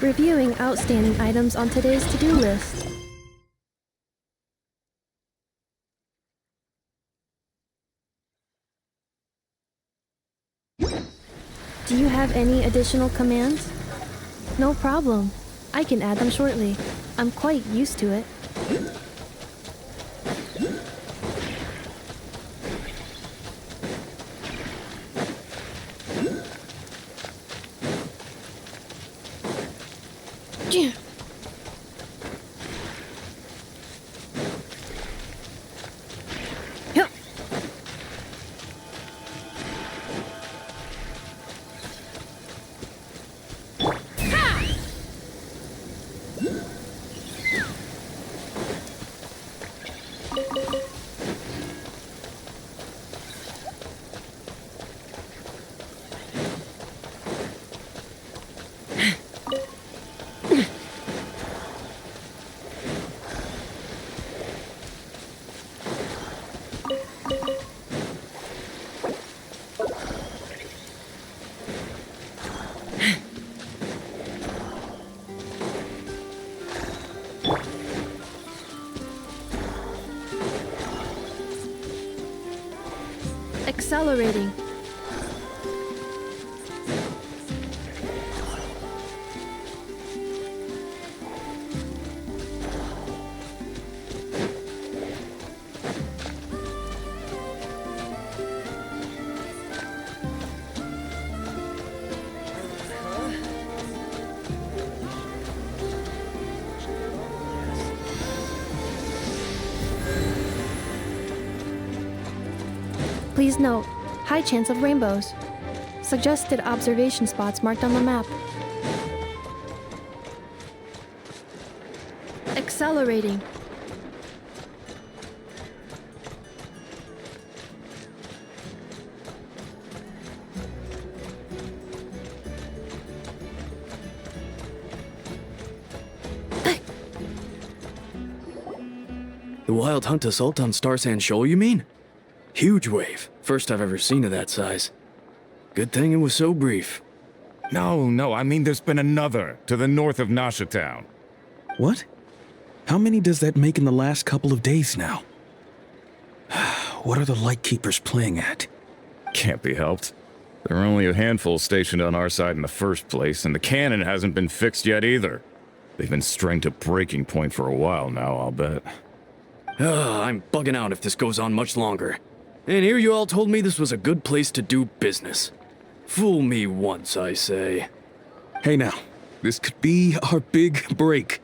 Reviewing outstanding items on today's to-do list. Do you have any additional commands? No problem. I can add them shortly. I'm quite used to it. Accelerating. Please note, high chance of rainbows. Suggested observation spots marked on the map. Accelerating. The wild hunt assault on Star Sand Shoal, you mean? Huge wave. First I've ever seen of that size. Good thing it was so brief. No, I mean there's been another to the north of Nasha Town. What? How many does that make in the last couple of days now? What are the Lightkeepers playing at? Can't be helped. There are only a handful stationed on our side in the first place, and the cannon hasn't been fixed yet either. They've been strained to breaking point for a while now, I'll bet. I'm bugging out if this goes on much longer. And here you all told me this was a good place to do business. Fool me once, I say. Hey now, this could be our big break.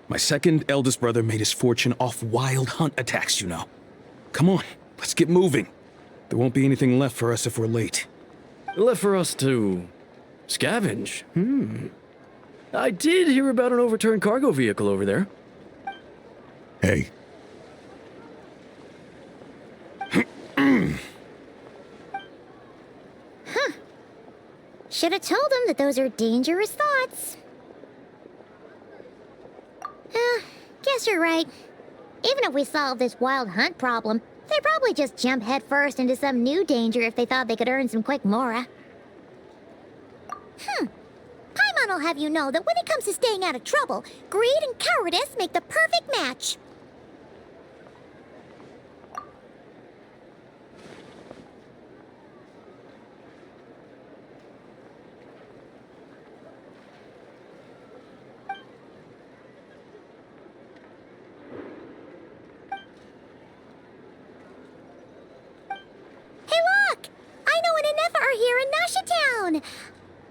My second eldest brother made his fortune off wild hunt attacks, you know. Come on, let's get moving. There won't be anything left for us if we're late. Left for us to scavenge? I did hear about an overturned cargo vehicle over there. Hey. Should have told him that those are dangerous thoughts. Guess you're right. Even if we solve this wild hunt problem, they'd probably just jump headfirst into some new danger if they thought they could earn some quick mora. Paimon will have you know that when it comes to staying out of trouble, greed and cowardice make the perfect match.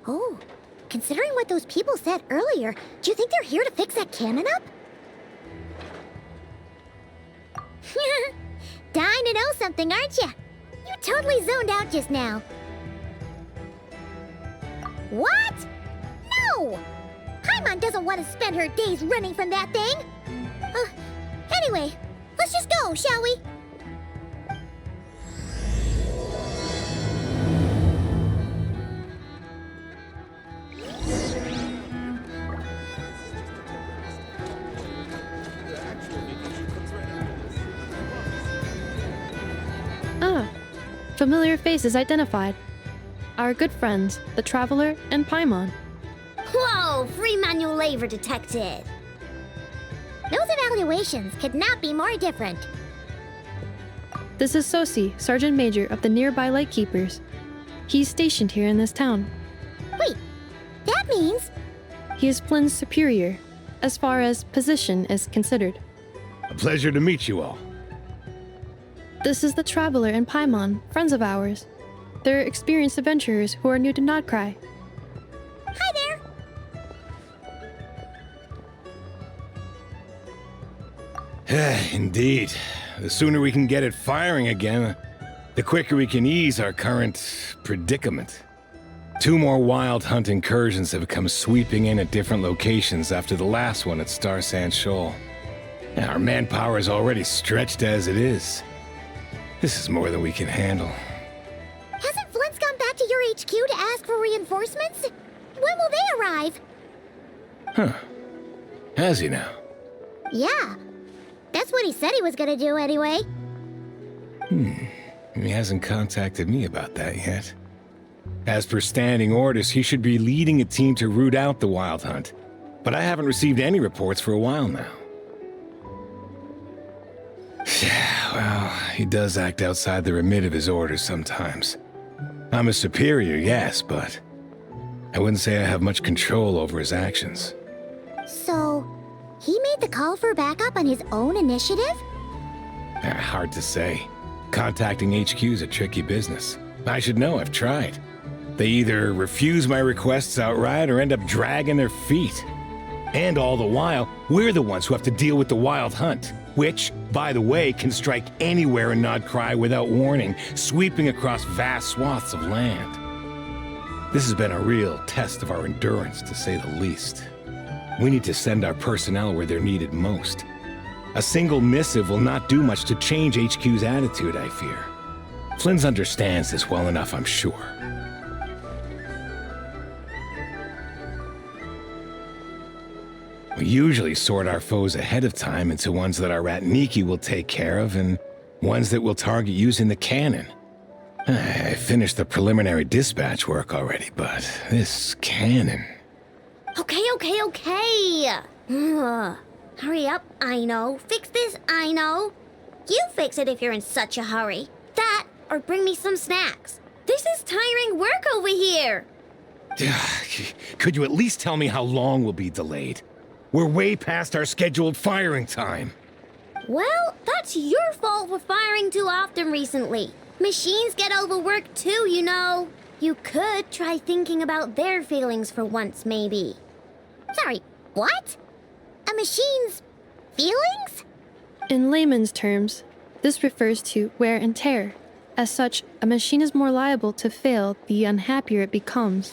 Oh, considering what those people said earlier, do you think they're here to fix that cannon up? Dying to know something, aren't you? You totally zoned out just now. What? No! Paimon doesn't want to spend her days running from that thing. Anyway, let's just go, shall we? Familiar faces identified. Our good friends, the Traveler and Paimon. Whoa, free manual labor detected. Those evaluations could not be more different. This is Sosi, Sergeant Major of the nearby Lightkeepers. He's stationed here in this town. Wait, that means... He is Flynn's superior, as far as position is considered. A pleasure to meet you all. This is the Traveler and Paimon, friends of ours. They're experienced adventurers who are new to Nodcry. Hi there! Indeed. The sooner we can get it firing again, the quicker we can ease our current predicament. 2 more wild hunt incursions have come sweeping in at different locations after the last one at Star Sand Shoal. Our manpower is already stretched as it is. This is more than we can handle. Hasn't Flint's gone back to your HQ to ask for reinforcements? When will they arrive? Huh. Has he now? Yeah. That's what he said he was gonna do anyway. He hasn't contacted me about that yet. As per standing orders, he should be leading a team to root out the wild hunt. But I haven't received any reports for a while now. Well, he does act outside the remit of his orders sometimes. I'm a superior, yes, but I wouldn't say I have much control over his actions. So, he made the call for backup on his own initiative? Hard to say. Contacting HQ is a tricky business. I should know, I've tried. They either refuse my requests outright or end up dragging their feet. And all the while, we're the ones who have to deal with the wild hunt, which, by the way, can strike anywhere in Nodcry without warning, sweeping across vast swaths of land. This has been a real test of our endurance, to say the least. We need to send our personnel where they're needed most. A single missive will not do much to change HQ's attitude, I fear. Flynn's understands this well enough, I'm sure. We usually sort our foes ahead of time into ones that our rat Nikki will take care of and ones that we'll target using the cannon. I finished the preliminary dispatch work already, but this cannon... Okay. Hurry up, I know. Fix this, I know. You fix it if you're in such a hurry. That, or bring me some snacks. This is tiring work over here. Could you at least tell me how long we'll be delayed? We're way past our scheduled firing time. Well, that's your fault for firing too often recently. Machines get overworked too, you know. You could try thinking about their feelings for once, maybe. Sorry, what? A machine's feelings? In layman's terms, this refers to wear and tear. As such, a machine is more liable to fail the unhappier it becomes.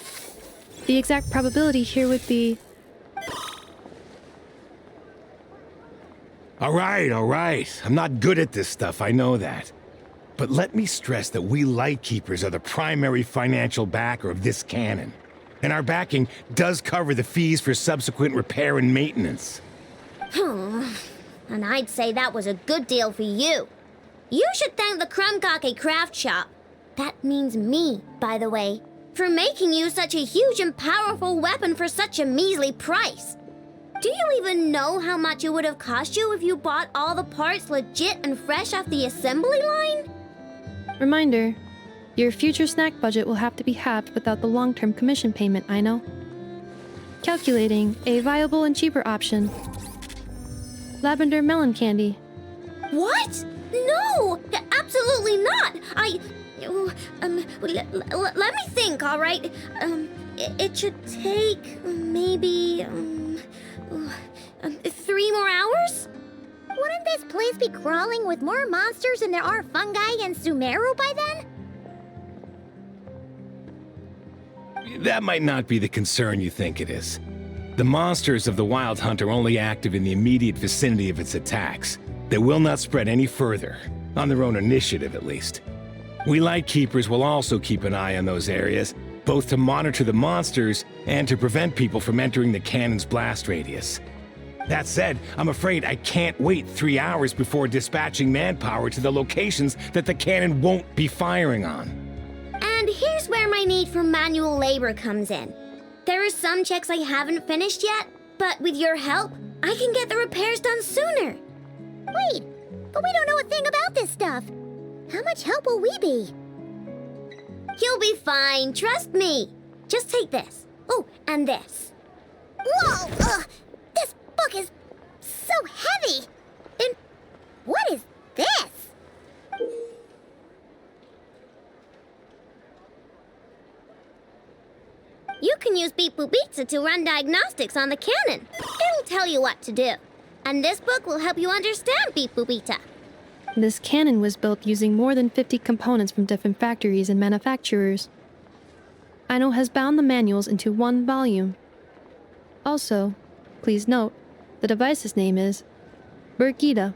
The exact probability here would be... All right. I'm not good at this stuff, I know that. But let me stress that we Lightkeepers are the primary financial backer of this cannon. And our backing does cover the fees for subsequent repair and maintenance. And I'd say that was a good deal for you. You should thank the Krumkake Craft Shop. That means me, by the way, for making you such a huge and powerful weapon for such a measly price. Do you even know how much it would have cost you if you bought all the parts legit and fresh off the assembly line? Reminder, your future snack budget will have to be halved without the long-term commission payment, I know. Calculating a viable and cheaper option. Lavender melon candy. What? No! Absolutely not! Let me think, all right? It should take maybe 3 more hours? Wouldn't this place be crawling with more monsters than there are fungi in Sumeru by then? That might not be the concern you think it is. The monsters of the Wild Hunt are only active in the immediate vicinity of its attacks. They will not spread any further, on their own initiative at least. We Lightkeepers will also keep an eye on those areas, both to monitor the monsters and to prevent people from entering the cannon's blast radius. That said, I'm afraid I can't wait 3 hours before dispatching manpower to the locations that the cannon won't be firing on. And here's where my need for manual labor comes in. There are some checks I haven't finished yet, but with your help, I can get the repairs done sooner. Wait, but we don't know a thing about this stuff. How much help will we be? You'll be fine, trust me. Just take this. Oh, and this. Whoa! This book is so heavy! And what is this? You can use Beep Boop Pizza to run diagnostics on the cannon. It'll tell you what to do. And this book will help you understand Beep Boop Pizza. This cannon was built using more than 50 components from different factories and manufacturers. Aino has bound the manuals into one volume. Also, please note, the device's name is Brigida.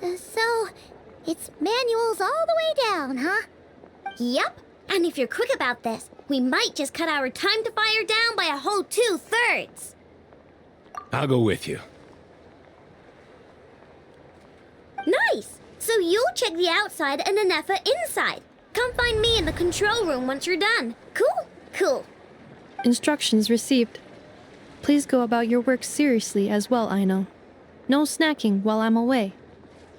So, it's manuals all the way down, huh? Yep. And if you're quick about this, we might just cut our time to fire down by a whole 2/3. I'll go with you. Nice! So you'll check the outside and Anefa inside. Come find me in the control room once you're done. Cool? Cool. Instructions received. Please go about your work seriously as well, Aino. No snacking while I'm away.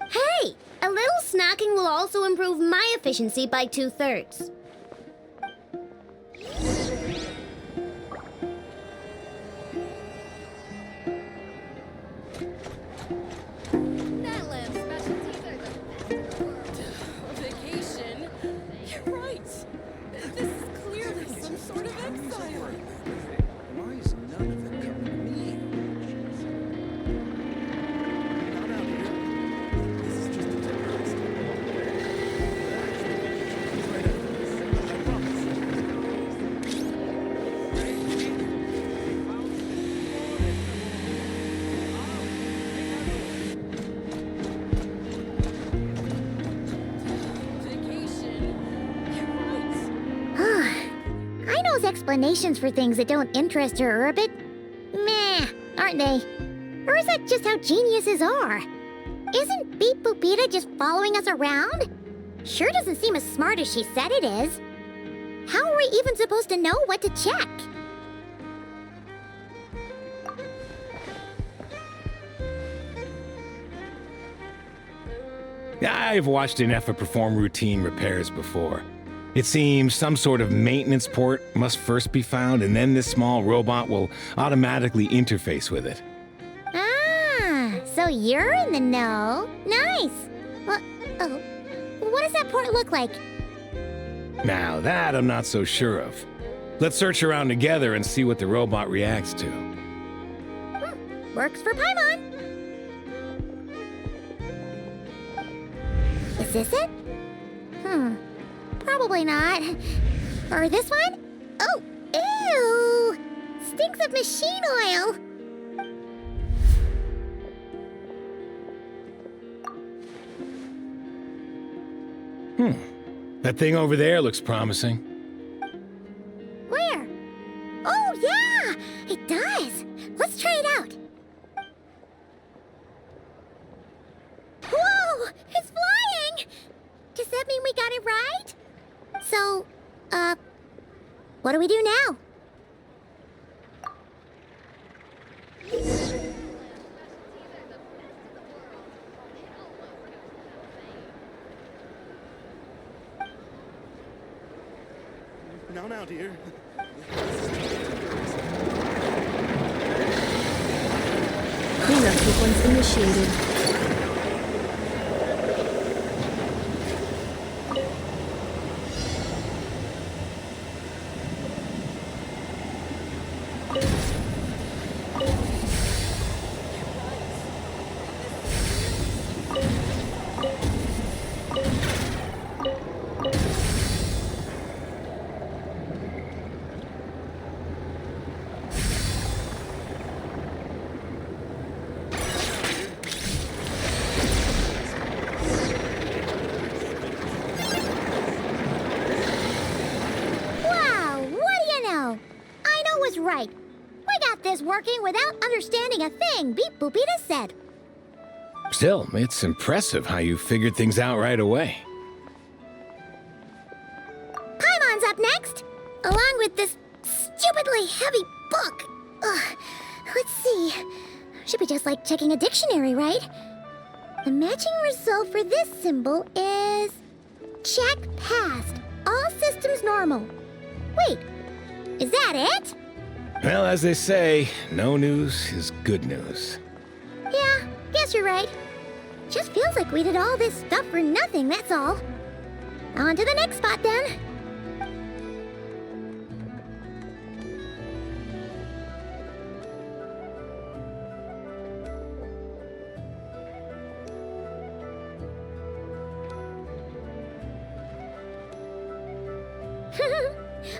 Hey! A little snacking will also improve my efficiency by 2/3. Vacation? You're right. This is clearly some sort of exile. Why is none of it coming to me? Not out here. This is just a temporary Aino's explanations for things that don't interest her are a bit meh, aren't they? Or is that just how geniuses are? Isn't Beep Boopita just following us around? Sure doesn't seem as smart as she said it is. How are we even supposed to know what to check? I've watched Anefa perform routine repairs before. It seems some sort of maintenance port must first be found, and then this small robot will automatically interface with it. Ah, so you're in the know. Nice. Well, oh, what does that port look like? Now that I'm not so sure of. Let's search around together and see what the robot reacts to. Works for Paimon. Is this it? Probably not. Or this one? Oh, ew! Stinks of machine oil. That thing over there looks promising. Where? Oh, yeah! It does. Let's try it out. Whoa! It's flying! Does that mean we got it right? So, what do we do now? Now, dear. Cleanup sequence initiated. Right. We got this working without understanding a thing Beep Boopita said. Still, it's impressive how you figured things out right away. Paimon's up next, along with this stupidly like checking a dictionary, right? The matching result for this symbol is... check passed. All systems normal. Wait, is that it? Well, as they say, no news is good news. Yeah, guess you're right. Just feels like we did all this stuff for nothing, that's all. On to the next spot, then.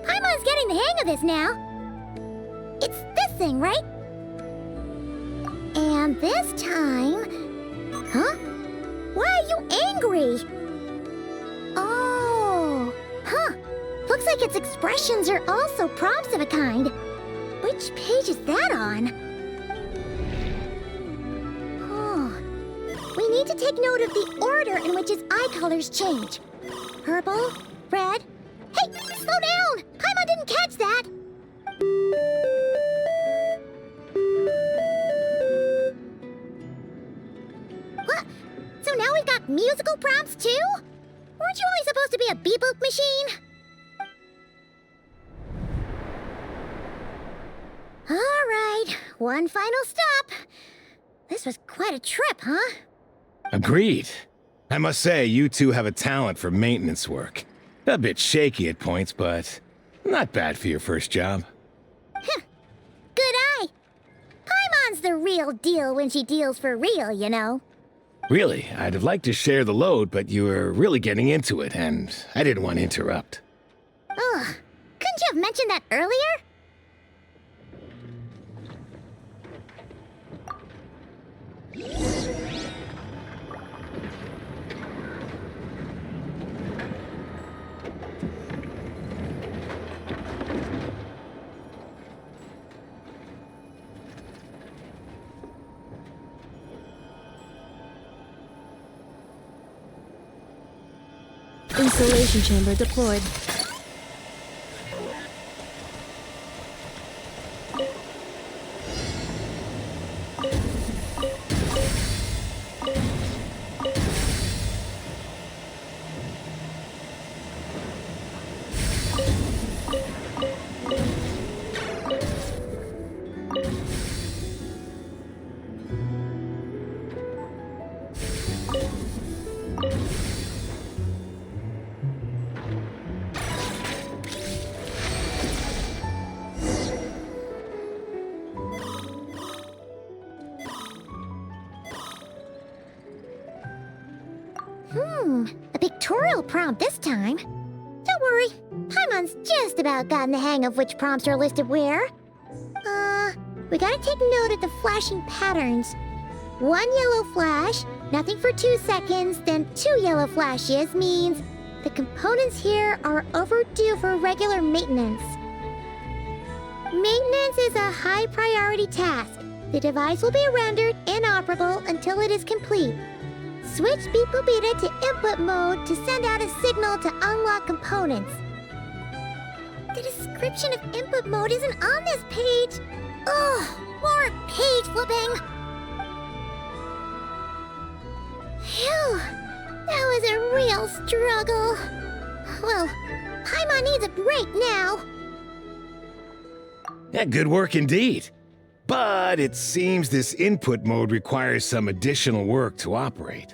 Paimon's getting the hang of this now. It's this thing, right? And this time... Huh? Why are you angry? Oh... Huh. Looks like its expressions are also prompts of a kind. Which page is that on? Oh... We need to take note of the order in which its eye colors change. Purple, red... Hey, slow down! Paimon didn't catch that! What? So now we've got musical prompts too? Weren't you only supposed to be a beep-boop machine? Alright, one final stop. This was quite a trip, huh? Agreed. I must say, you two have a talent for maintenance work. A bit shaky at points, but not bad for your first job. Huh. Good eye. Paimon's the real deal when she deals for real, you know. Really, I'd have liked to share the load, but you were really getting into it, and I didn't want to interrupt. Ugh. Couldn't you have mentioned that earlier? Installation chamber deployed. A pictorial prompt this time. Don't worry, Paimon's just about gotten the hang of which prompts are listed where. We gotta take note of the flashing patterns. One yellow flash, nothing for 2 seconds, then 2 yellow flashes means the components here are overdue for regular maintenance. Maintenance is a high priority task. The device will be rendered inoperable until it is complete. Switch Beep Boopita to input mode to send out a signal to unlock components. The description of input mode isn't on this page. Ugh, more page flipping. Phew, that was a real struggle. Well, Paimon needs a break now. Yeah, good work indeed. But it seems this input mode requires some additional work to operate.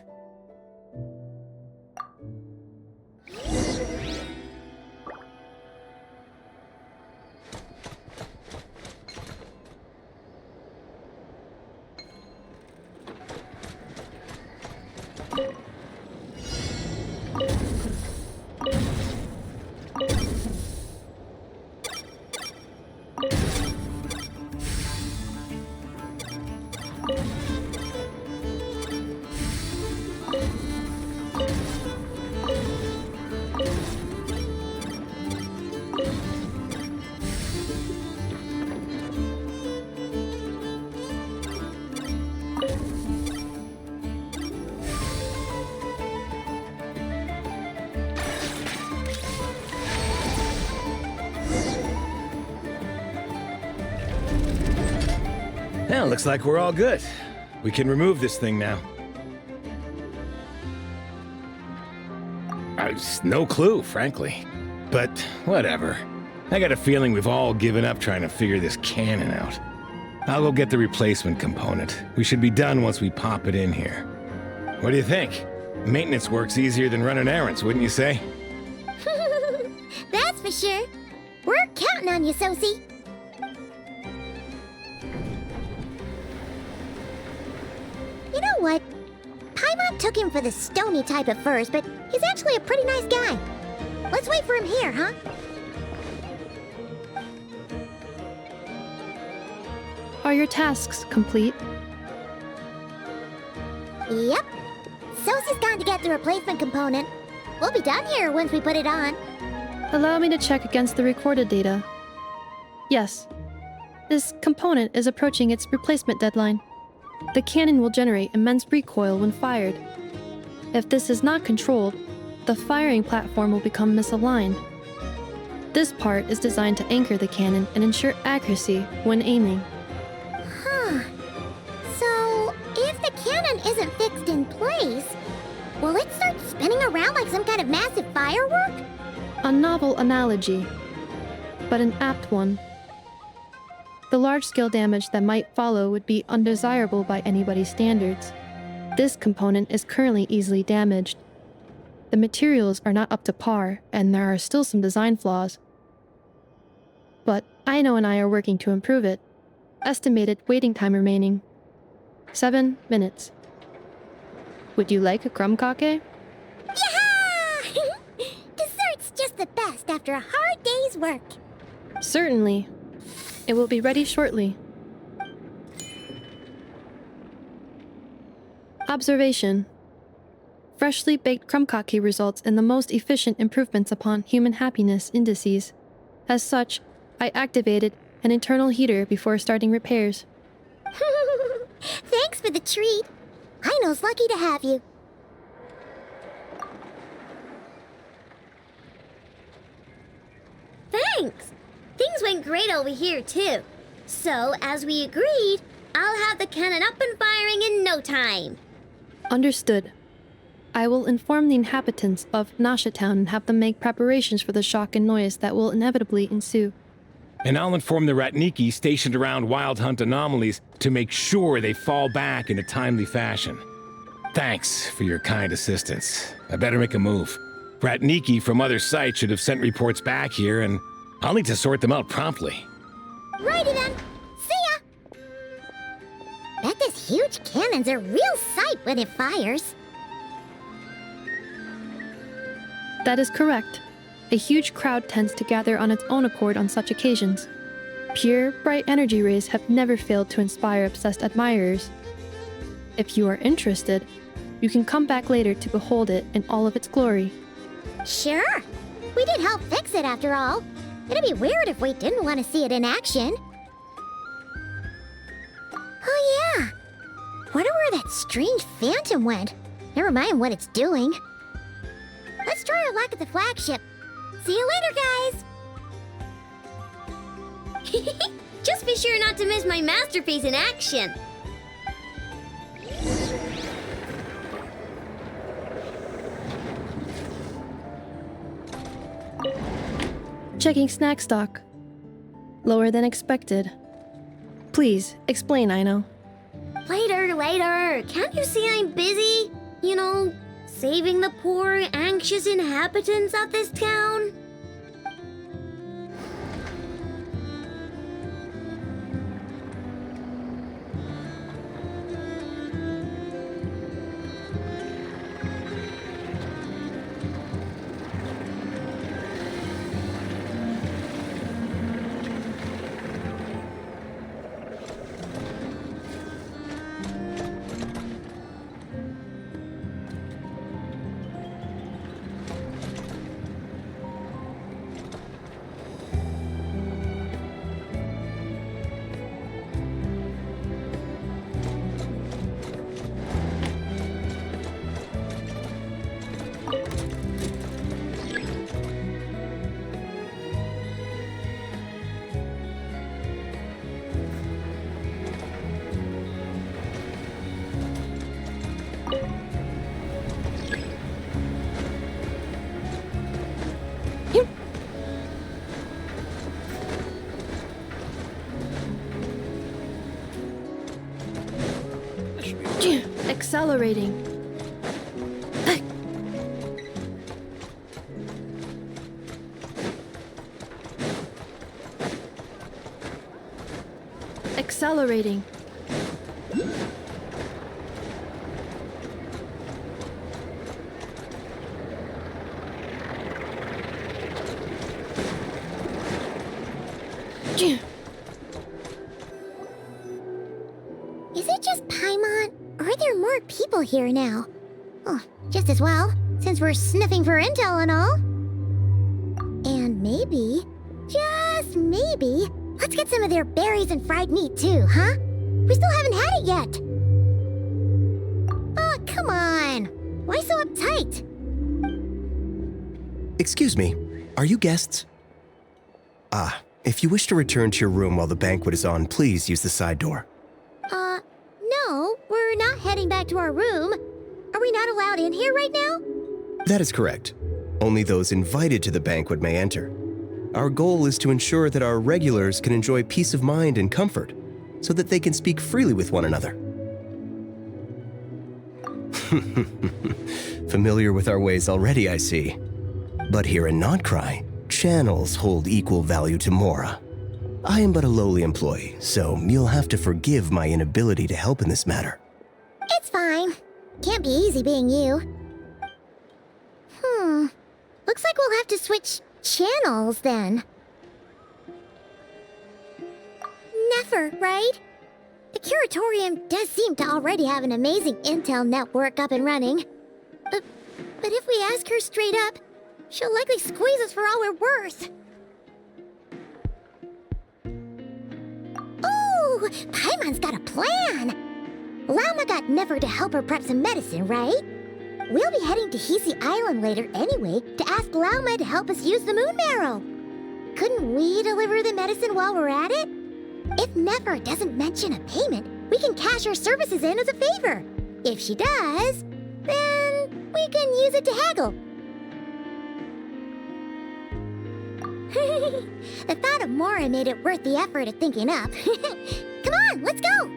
Well, looks like we're all good. We can remove this thing now. No clue, frankly. But whatever. I got a feeling we've all given up trying to figure this cannon out. I'll go get the replacement component. We should be done once we pop it in here. What do you think? Maintenance work's easier than running errands, wouldn't you say? That's for sure. We're counting on you, Sosie. You know what? Paimon took him for the stony type at first, but he's actually a pretty nice guy. Let's wait for him here, huh? Are your tasks complete? Yep. Sosie's gone to get the replacement component. We'll be done here once we put it on. Allow me to check against the recorded data. Yes. This component is approaching its replacement deadline. The cannon will generate immense recoil when fired. If this is not controlled, the firing platform will become misaligned. This part is designed to anchor the cannon and ensure accuracy when aiming. Huh. So, if the cannon isn't fixed in place, will it start spinning around like some kind of massive firework? A novel analogy, but an apt one. The large-scale damage that might follow would be undesirable by anybody's standards. This component is currently easily damaged. The materials are not up to par, and there are still some design flaws. But Aino and I are working to improve it. Estimated waiting time remaining: 7 minutes. Would you like a crumb cake? Yeah! Dessert's just the best after a hard day's work. Certainly. It will be ready shortly. Observation. Freshly baked crumb cake results in the most efficient improvements upon human happiness indices. As such, I activated an internal heater before starting repairs. Thanks for the treat. Aino's lucky to have you. Thanks! Things went great over here, too. So, as we agreed, I'll have the cannon up and firing in no time. Understood. I will inform the inhabitants of Nasha Town and have them make preparations for the shock and noise that will inevitably ensue. And I'll inform the Ratniki stationed around Wild Hunt anomalies to make sure they fall back in a timely fashion. Thanks for your kind assistance. I better make a move. Ratniki from other sites should have sent reports back here, and I'll need to sort them out promptly. Righty then. See ya! Bet this huge cannon's a real sight when it fires. That is correct. A huge crowd tends to gather on its own accord on such occasions. Pure, bright energy rays have never failed to inspire obsessed admirers. If you are interested, you can come back later to behold it in all of its glory. Sure. We did help fix it after all. It'd be weird if we didn't want to see it in action. Oh yeah. Wonder where that strange phantom went. Never mind what it's doing. Let's try our luck at the flagship. See you later, guys! Just be sure not to miss my masterpiece in action. Checking snack stock. Lower than expected. Please, explain, Aino. Later. Can't you see I'm busy? You know, saving the poor, anxious inhabitants of this town? Accelerating. Accelerating. Is it just Paimon, or are there more people here now? Oh, just as well, since we're sniffing for intel and all. And maybe, just maybe, let's get some of their berries and fried meat too, huh? We still haven't had it yet. Oh, come on. Why so uptight? Excuse me, are you guests? If you wish to return to your room while the banquet is on, please use the side door. No, we're not heading back to our room. Are we not allowed in here right now? That is correct. Only those invited to the banquet may enter. Our goal is to ensure that our regulars can enjoy peace of mind and comfort, so that they can speak freely with one another. Familiar with our ways already, I see. But here in Notcry, channels hold equal value to Mora. I am but a lowly employee, so you'll have to forgive my inability to help in this matter. It's fine. Can't be easy being you. Looks like we'll have to switch channels then. Never, right? The Curatorium does seem to already have an amazing intel network up and running. But if we ask her straight up, she'll likely squeeze us for all we're worth. Ooh, Paimon's got a plan! Llama got Never to help her prep some medicine, right? We'll be heading to Hisi Island later anyway to ask Llama to help us use the moon marrow. Couldn't we deliver the medicine while we're at it? If Never doesn't mention a payment, we can cash our services in as a favor. If she does, then we can use it to haggle. The thought of Mora made it worth the effort of thinking up. Come on, let's go!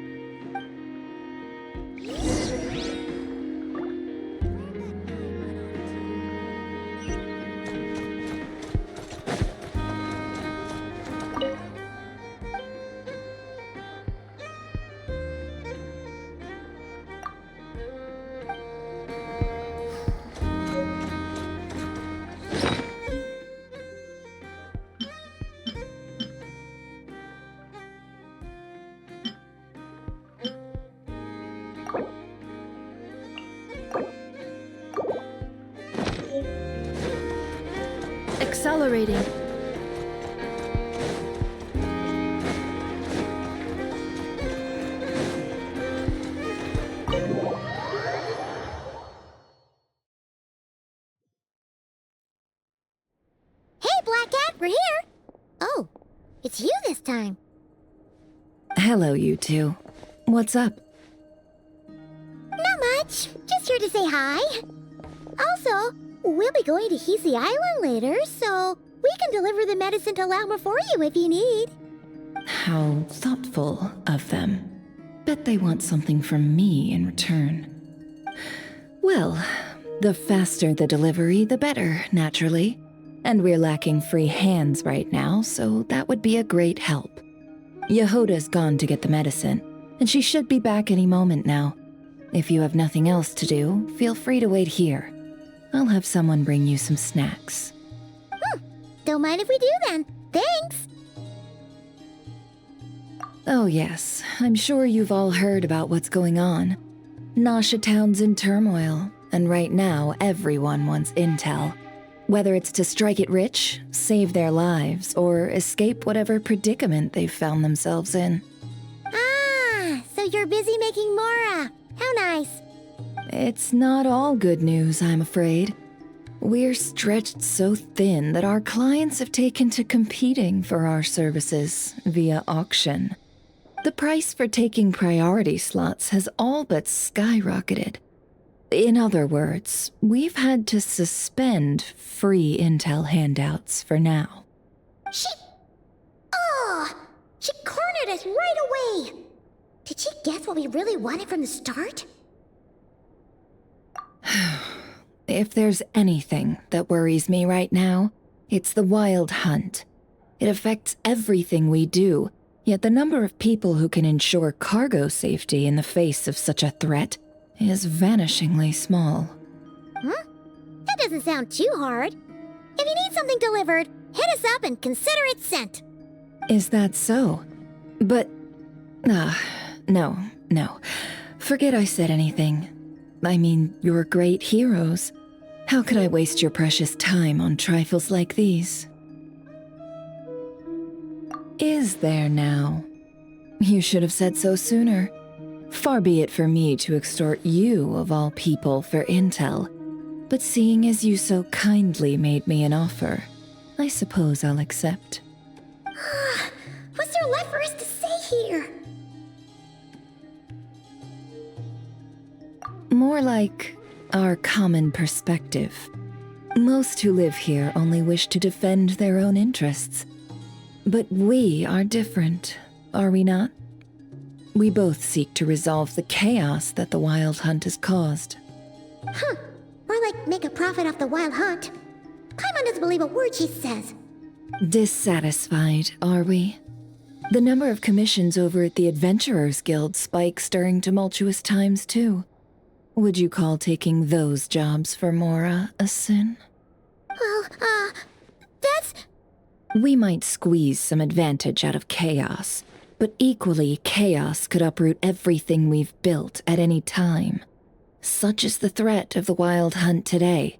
Accelerating. Hey, Black Cat, we're here! Oh, it's you this time. Hello, you two. What's up? Not much. Just here to say hi. Also, we'll be going to Hisi Island later, so we can deliver the medicine to Llama for you if you need. How thoughtful of them. Bet they want something from me in return. Well, the faster the delivery, the better, naturally. And we're lacking free hands right now, so that would be a great help. Yehoda's gone to get the medicine, and she should be back any moment now. If you have nothing else to do, feel free to wait here. I'll have someone bring you some snacks. Don't mind if we do then. Thanks! Oh yes, I'm sure you've all heard about what's going on. Nasha Town's in turmoil, and right now everyone wants intel. Whether it's to strike it rich, save their lives, or escape whatever predicament they've found themselves in. Ah, so you're busy making Mora. How nice. It's not all good news, I'm afraid. We're stretched so thin that our clients have taken to competing for our services via auction. The price for taking priority slots has all but skyrocketed. In other words, we've had to suspend free intel handouts for now. She cornered us right away! Did she guess what we really wanted from the start? If there's anything that worries me right now, it's the wild hunt. It affects everything we do, yet the number of people who can ensure cargo safety in the face of such a threat is vanishingly small. Huh? That doesn't sound too hard. If you need something delivered, hit us up and consider it sent. Is that so? But... no. Forget I said anything. I mean, you're great heroes. How could I waste your precious time on trifles like these? Is there now? You should have said so sooner. Far be it for me to extort you, of all people, for intel. But seeing as you so kindly made me an offer, I suppose I'll accept. What's there left for us to say here? More like our common perspective. Most who live here only wish to defend their own interests. But we are different, are we not? We both seek to resolve the chaos that the wild hunt has caused. Huh. More like make a profit off the wild hunt. Paimon doesn't believe a word she says. Dissatisfied, are we? The number of commissions over at the Adventurers Guild spikes during tumultuous times, too. Would you call taking those jobs for Mora a sin? Well, that's... We might squeeze some advantage out of chaos, but equally, chaos could uproot everything we've built at any time. Such is the threat of the wild hunt today.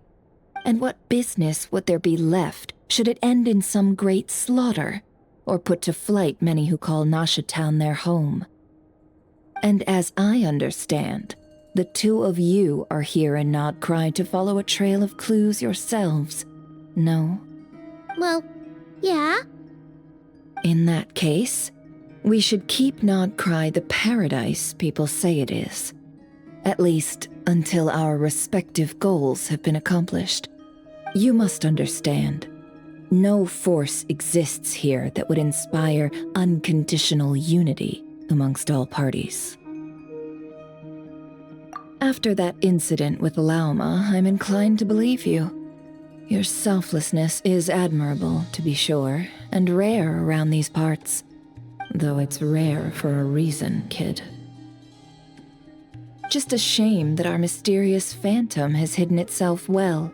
And what business would there be left should it end in some great slaughter, or put to flight many who call Nasha Town their home? And as I understand, the two of you are here in Nodcry to follow a trail of clues yourselves, no? Well, yeah. In that case, we should keep Nodcry the paradise people say it is. At least, until our respective goals have been accomplished. You must understand, no force exists here that would inspire unconditional unity amongst all parties. After that incident with Lauma, I'm inclined to believe you. Your selflessness is admirable, to be sure, and rare around these parts. Though it's rare for a reason, kid. Just a shame that our mysterious phantom has hidden itself well.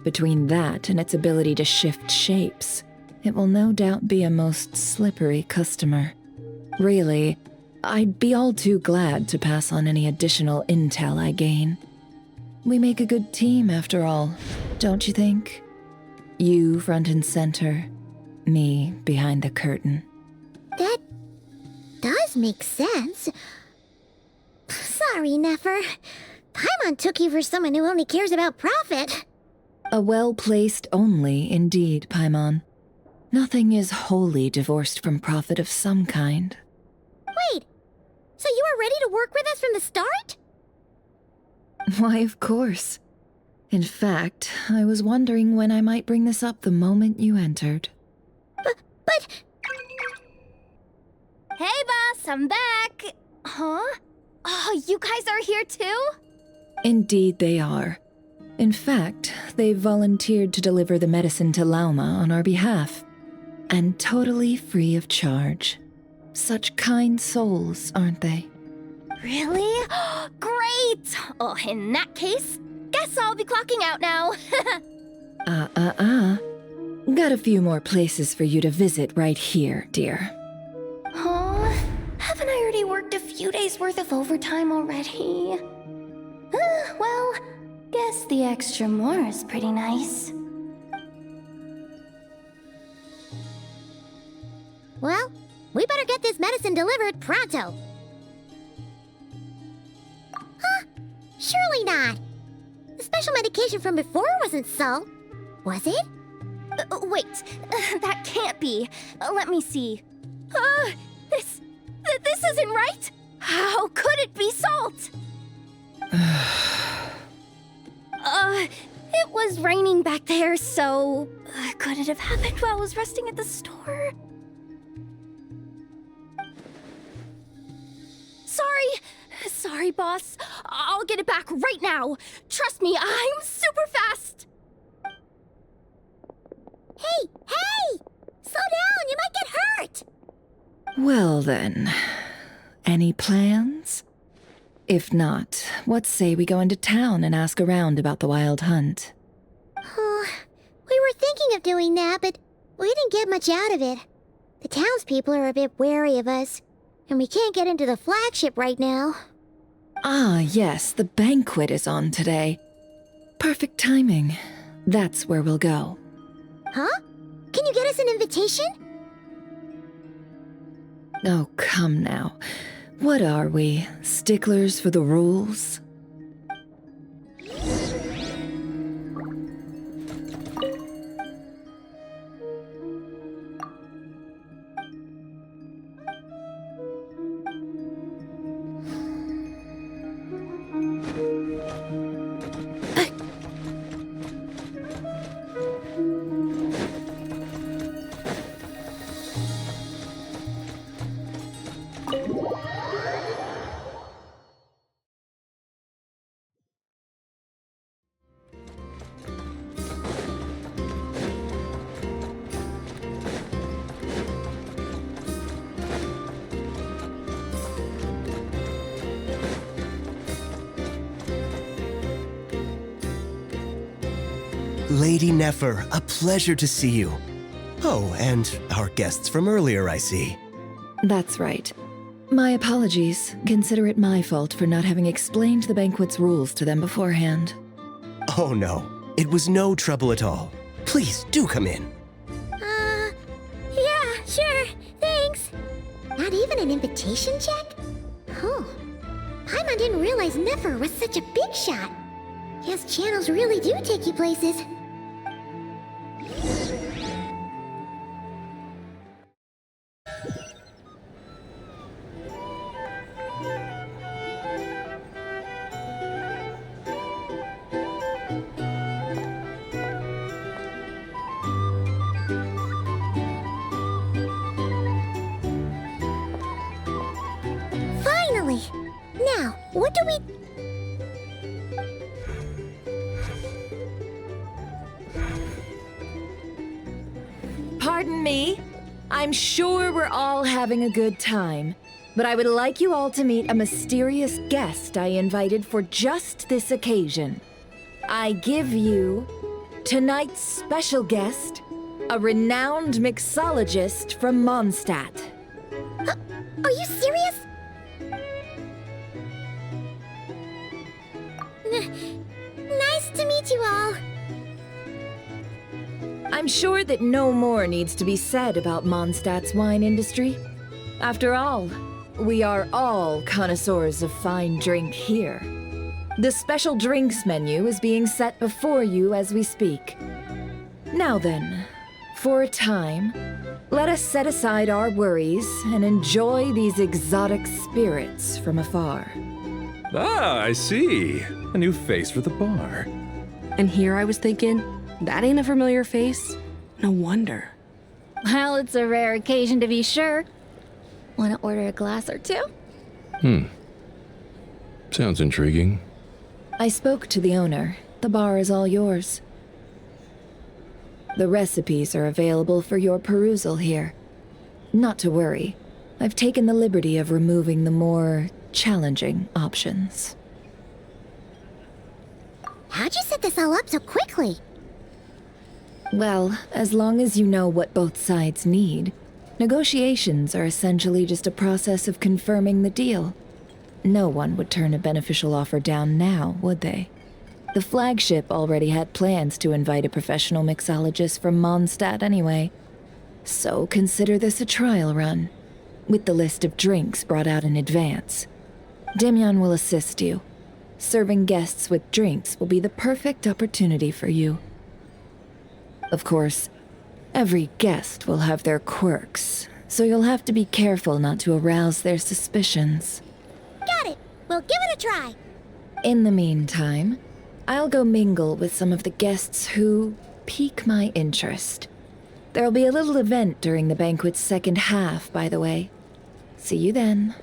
Between that and its ability to shift shapes, it will no doubt be a most slippery customer. Really, I'd be all too glad to pass on any additional intel I gain. We make a good team, after all, don't you think? You front and center, me behind the curtain. That does make sense. Sorry, Nefer. Paimon took you for someone who only cares about profit. A well-placed only, indeed, Paimon. Nothing is wholly divorced from profit of some kind. Wait, so you were ready to work with us from the start? Why, of course. In fact, I was wondering when I might bring this up the moment you entered. But... Hey, boss, I'm back. Huh? Oh, you guys are here too? Indeed they are. In fact, they've volunteered to deliver the medicine to Lauma on our behalf. And totally free of charge. Such kind souls, aren't they? Really? Great! Oh, in that case, guess I'll be clocking out now. Got a few more places for you to visit right here, dear. Huh? Haven't I already worked a few days' worth of overtime already? Well, guess the extra more is pretty nice. Well, we better get this medicine delivered pronto. Huh? Surely not. The special medication from before wasn't salt, was it? Wait, that can't be. Let me see. This isn't right. How could it be salt? It was raining back there, so could it have happened while I was resting at the store? sorry, boss. I'll get it back right now. Trust me, I'm super fast. Hey, hey! Slow down, you might get hurt! Well then, any plans? If not, what say we go into town and ask around about the wild hunt? Oh, we were thinking of doing that, but we didn't get much out of it. The townspeople are a bit wary of us, and we can't get into the flagship right now. Ah, yes, the banquet is on today. Perfect timing. That's where we'll go. Huh? Can you get us an invitation? Oh, come now. What are we, sticklers for the rules? Lady Nefer, a pleasure to see you. Oh, and our guests from earlier, I see. That's right. My apologies. Consider it my fault for not having explained the banquet's rules to them beforehand. Oh no, it was no trouble at all. Please, do come in. Yeah, sure, thanks. Not even an invitation check? Oh, Paimon didn't realize Nefer was such a big shot. Guess channels really do take you places. Finally! Now, what do we... Pardon me? I'm sure we're all having a good time, but I would like you all to meet a mysterious guest I invited for just this occasion. I give you tonight's special guest, a renowned mixologist from Mondstadt. Are you serious? Nice to meet you all. I'm sure that no more needs to be said about Mondstadt's wine industry. After all, we are all connoisseurs of fine drink here. The special drinks menu is being set before you as we speak. Now then, for a time, let us set aside our worries and enjoy these exotic spirits from afar. Ah, I see. A new face for the bar. And here I was thinking, that ain't a familiar face. No wonder. Well, it's a rare occasion to be sure. Want to order a glass or two? Sounds intriguing. I spoke to the owner. The bar is all yours. The recipes are available for your perusal here. Not to worry. I've taken the liberty of removing the more challenging options. How'd you set this all up so quickly? Well, as long as you know what both sides need, negotiations are essentially just a process of confirming the deal. No one would turn a beneficial offer down now, would they? The flagship already had plans to invite a professional mixologist from Mondstadt anyway. So consider this a trial run, with the list of drinks brought out in advance. Demyon will assist you. Serving guests with drinks will be the perfect opportunity for you. Of course, every guest will have their quirks, so you'll have to be careful not to arouse their suspicions. Got it. We'll give it a try. In the meantime, I'll go mingle with some of the guests who pique my interest. There'll be a little event during the banquet's second half, by the way. See you then.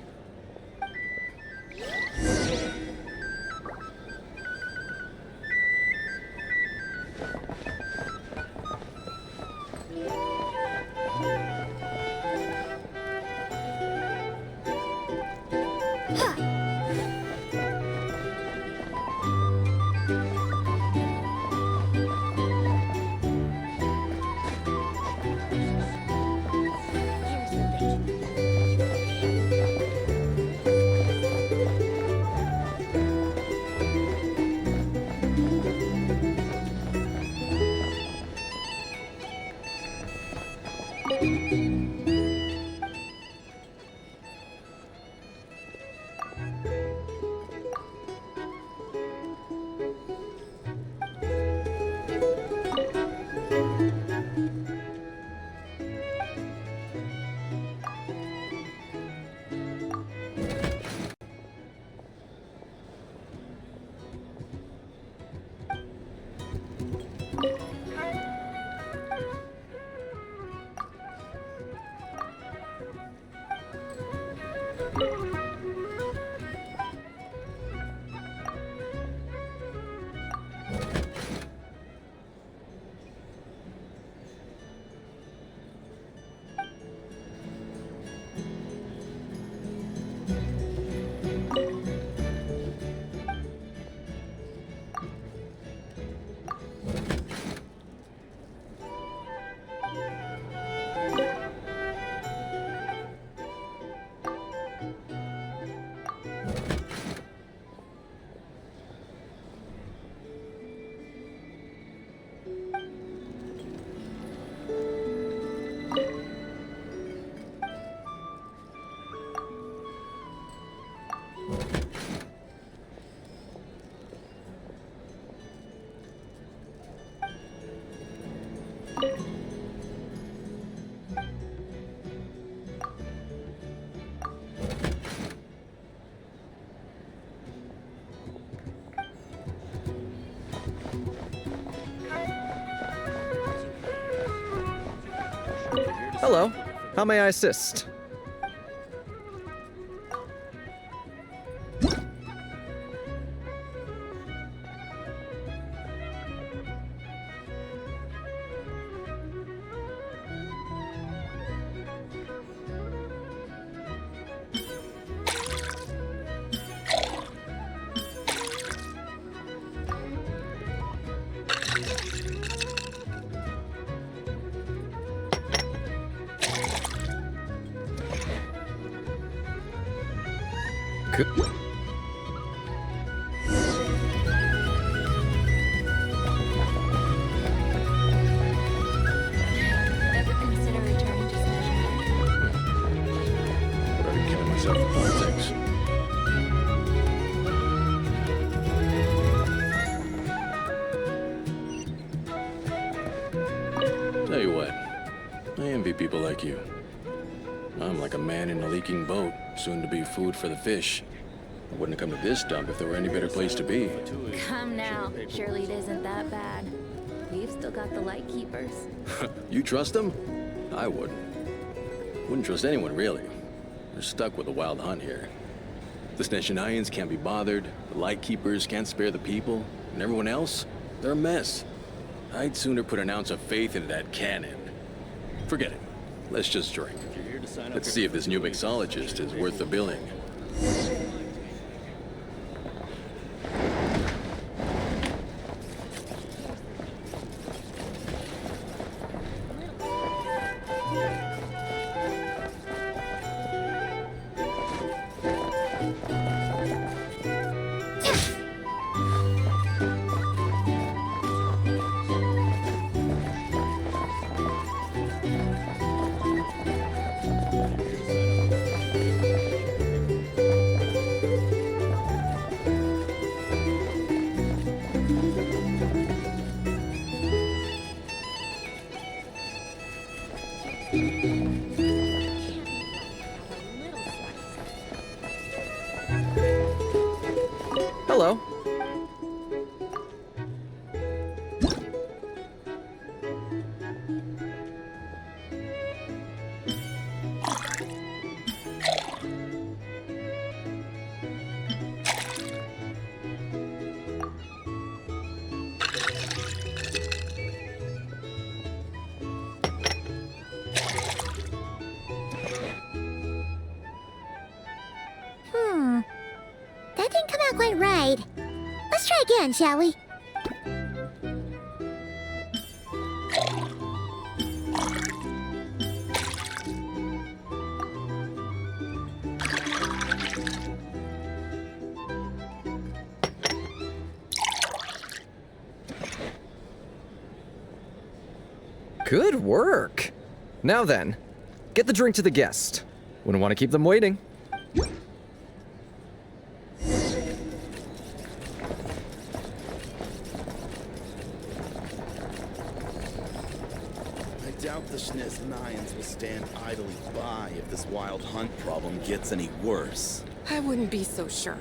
Hello. How may I assist? Ever consider returning to Smash? Already killing myself with politics. Tell you what, I envy people like you. I'm like a man in a leaking boat, soon to be food for the fish. I wouldn't have come to this dump if there were any better place to be. Come now. Surely it isn't that bad. We've still got the light keepers. You trust them? I wouldn't. Wouldn't trust anyone, really. We're stuck with a wild hunt here. The Sneshanians can't be bothered, the Lightkeepers can't spare the people, and everyone else, they're a mess. I'd sooner put an ounce of faith into that cannon. Forget it. Let's just drink. Let's see if this new mixologist is worth the billing. Let's try again, shall we? Good work. Now then, get the drink to the guest. Wouldn't want to keep them waiting. I doubt the Sneznians will stand idly by if this wild hunt problem gets any worse. I wouldn't be so sure.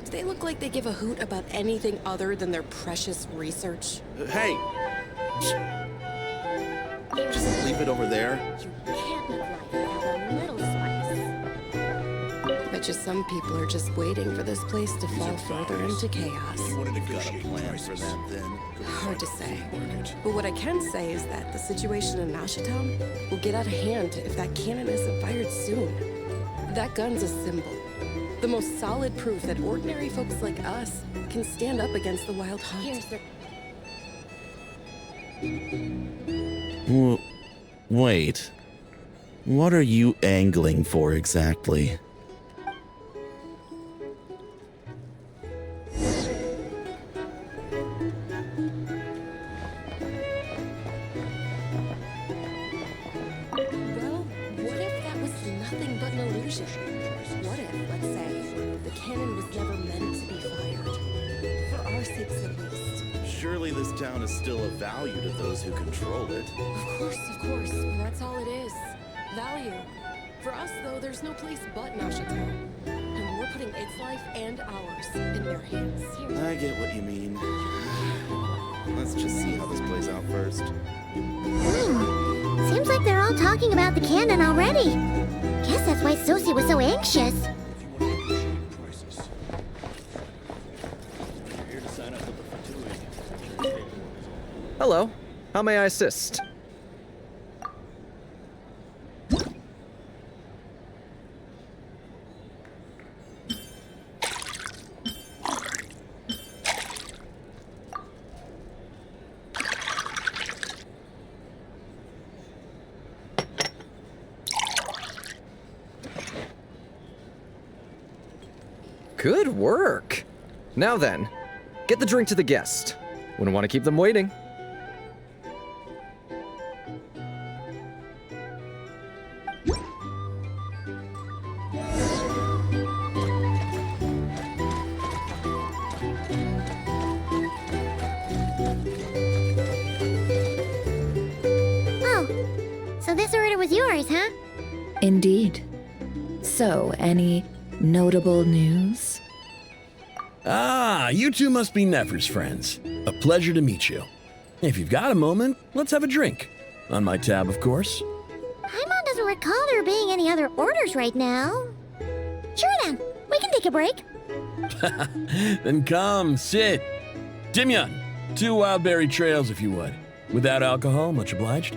Do they look like they give a hoot about anything other than their precious research? Hey! Just leave it over there. You can't live life without a little spice. Bet you some people are just waiting for this place to fall further into chaos. Got a plan for that then. Hard to say. But what I can say is that the situation in Mashatown will get out of hand if that cannon isn't fired soon. That gun's a symbol. The most solid proof that ordinary folks like us can stand up against the wild hunt. Here's the... Wait. What are you angling for exactly? Well, what if that was nothing but an illusion? What if, let's say, the cannon was never meant to be fired? For our sakes at least. Surely this town is still of value to those who control it. Of course, but that's all it is. Value. For us, though, there's no place but Mashatown. And we're putting its life and ours in their hands. I get what you mean. Let's just see how this plays out first. Seems like they're all talking about the cannon already. Guess that's why Sosie was so anxious. Hello. How may I assist? Good work. Now then, get the drink to the guest. Wouldn't want to keep them waiting. Oh, so this order was yours, huh? Indeed. So, any notable news? Ah, you two must be Nefer's friends. A pleasure to meet you. If you've got a moment, let's have a drink. On my tab, of course. Paimon doesn't recall there being any other orders right now. Sure then, we can take a break. Then come, sit. Dimyon, 2 wildberry trails if you would. Without alcohol, much obliged.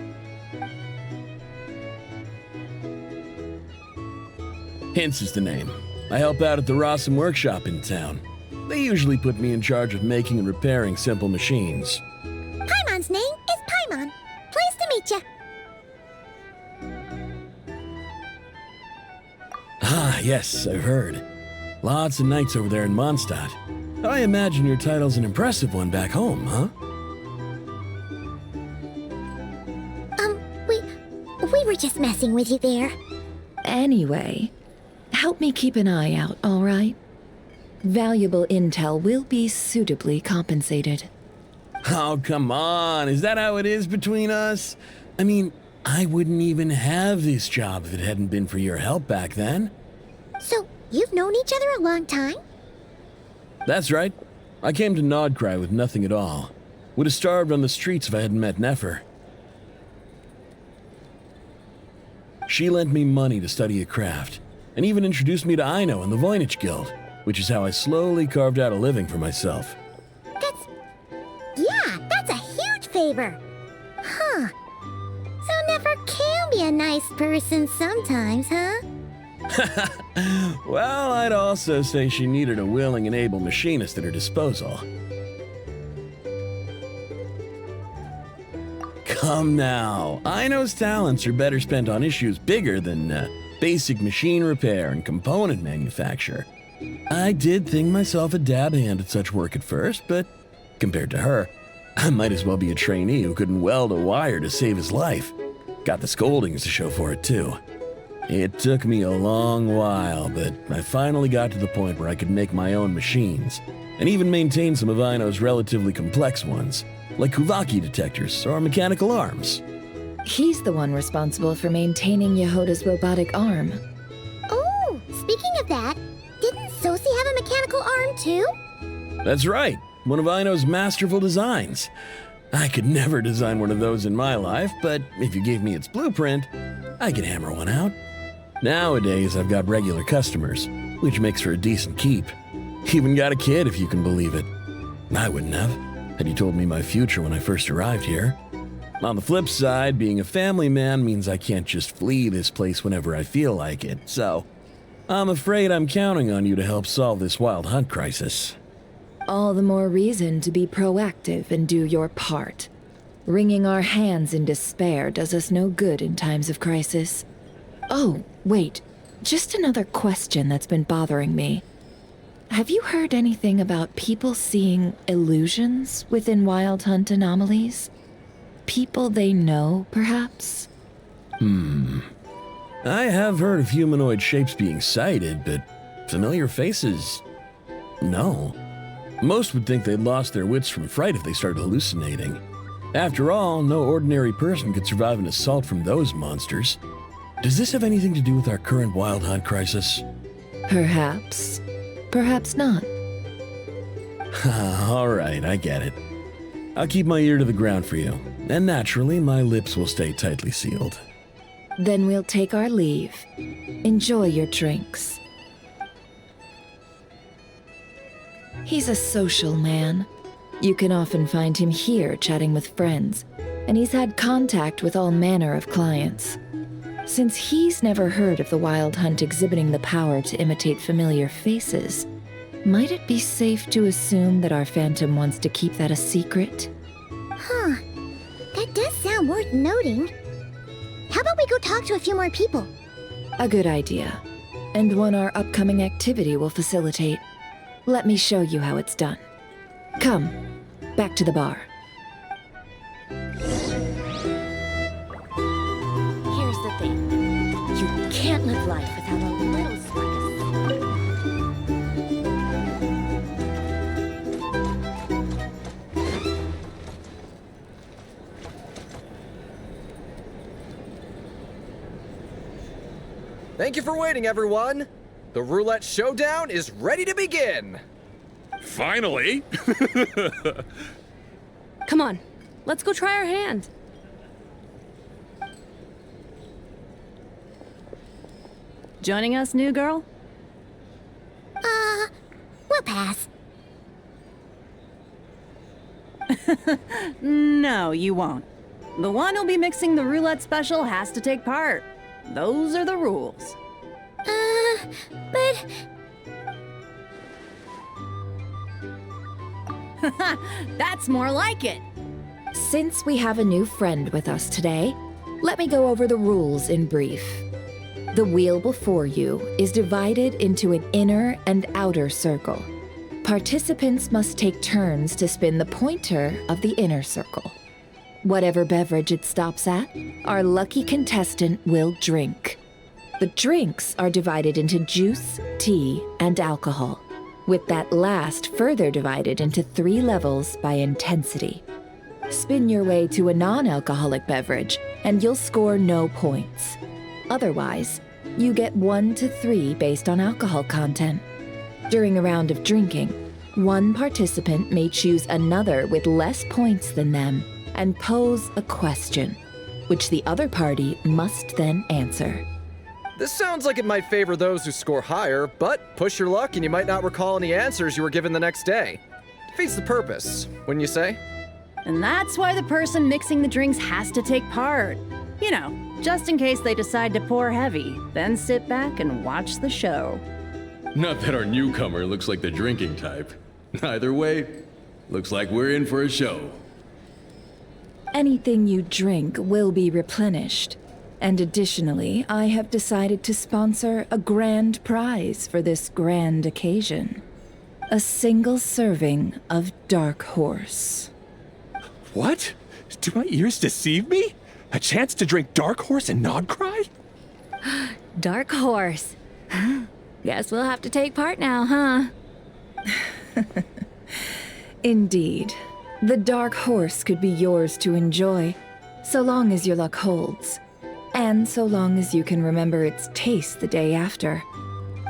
Hints is the name. I help out at the Rossum workshop in town. They usually put me in charge of making and repairing simple machines. Paimon's name is Paimon. Pleased to meet you. Ah, yes, I've heard. Lots of knights over there in Mondstadt. I imagine your title's an impressive one back home, huh? We were just messing with you there. Anyway, help me keep an eye out, all right? Valuable intel will be suitably compensated. Oh, come on. Is that how it is between us? I mean, I wouldn't even have this job if it hadn't been for your help back then. So, you've known each other a long time? That's right. I came to Nodcry with nothing at all. Would have starved on the streets if I hadn't met Nefer. She lent me money to study a craft, and even introduced me to Aino and the Voynich Guild, which is how I slowly carved out a living for myself. That's a huge favor. Huh. So Nefer can be a nice person sometimes, huh? Well, I'd also say she needed a willing and able machinist at her disposal. Come now. Aino's talents are better spent on issues bigger than basic machine repair and component manufacture. I did think myself a dab hand at such work at first, but compared to her, I might as well be a trainee who couldn't weld a wire to save his life. Got the scoldings to show for it, too. It took me a long while, but I finally got to the point where I could make my own machines, and even maintain some of Aino's relatively complex ones, like Kuvaki detectors or mechanical arms. He's the one responsible for maintaining Yehoda's robotic arm. Oh, speaking of that, didn't Sosi have a mechanical arm too? That's right, one of Aino's masterful designs. I could never design one of those in my life, but if you gave me its blueprint, I could hammer one out. Nowadays, I've got regular customers, which makes for a decent keep. Even got a kid, if you can believe it. I wouldn't have, had you told me my future when I first arrived here. On the flip side, being a family man means I can't just flee this place whenever I feel like it, so I'm afraid I'm counting on you to help solve this wild hunt crisis. All the more reason to be proactive and do your part. Wringing our hands in despair does us no good in times of crisis. Oh, wait. Just another question that's been bothering me. Have you heard anything about people seeing illusions within Wild Hunt anomalies? People they know, perhaps? I have heard of humanoid shapes being sighted, but familiar faces? No. Most would think they'd lost their wits from fright if they started hallucinating. After all, no ordinary person could survive an assault from those monsters. Does this have anything to do with our current Wild Hunt crisis? Perhaps. Perhaps not. All right, I get it. I'll keep my ear to the ground for you, and naturally, my lips will stay tightly sealed. Then we'll take our leave. Enjoy your drinks. He's a social man. You can often find him here chatting with friends, and he's had contact with all manner of clients. Since he's never heard of the Wild Hunt exhibiting the power to imitate familiar faces, might it be safe to assume that our Phantom wants to keep that a secret? Huh. That does sound worth noting. How about we go talk to a few more people? A good idea. And one our upcoming activity will facilitate. Let me show you how it's done. Come, back to the bar. Here's the thing. You can't live life without a little circus. Thank you for waiting, everyone. The roulette showdown is ready to begin. Finally! Come on, let's go try our hand. Joining us, new girl? We'll pass. No, you won't. The one who'll be mixing the roulette special has to take part. Those are the rules. But... That's more like it. Since we have a new friend with us today, let me go over the rules in brief. The wheel before you is divided into an inner and outer circle. Participants must take turns to spin the pointer of the inner circle. Whatever beverage it stops at, our lucky contestant will drink. The drinks are divided into juice, tea, and alcohol, with that last further divided into 3 levels by intensity. Spin your way to a non-alcoholic beverage, and you'll score no points. Otherwise, you get 1 to 3 based on alcohol content. During a round of drinking, one participant may choose another with less points than them and pose a question, which the other party must then answer. This sounds like it might favor those who score higher, but push your luck and you might not recall any answers you were given the next day. Defeats the purpose, wouldn't you say? And that's why the person mixing the drinks has to take part. You know, just in case they decide to pour heavy, then sit back and watch the show. Not that our newcomer looks like the drinking type. Either way, looks like we're in for a show. Anything you drink will be replenished. And additionally, I have decided to sponsor a grand prize for this grand occasion. A single serving of Dark Horse. What? Do my ears deceive me? A chance to drink Dark Horse and not cry? Dark Horse. Guess we'll have to take part now, huh? Indeed. The Dark Horse could be yours to enjoy, so long as your luck holds. And so long as you can remember its taste the day after.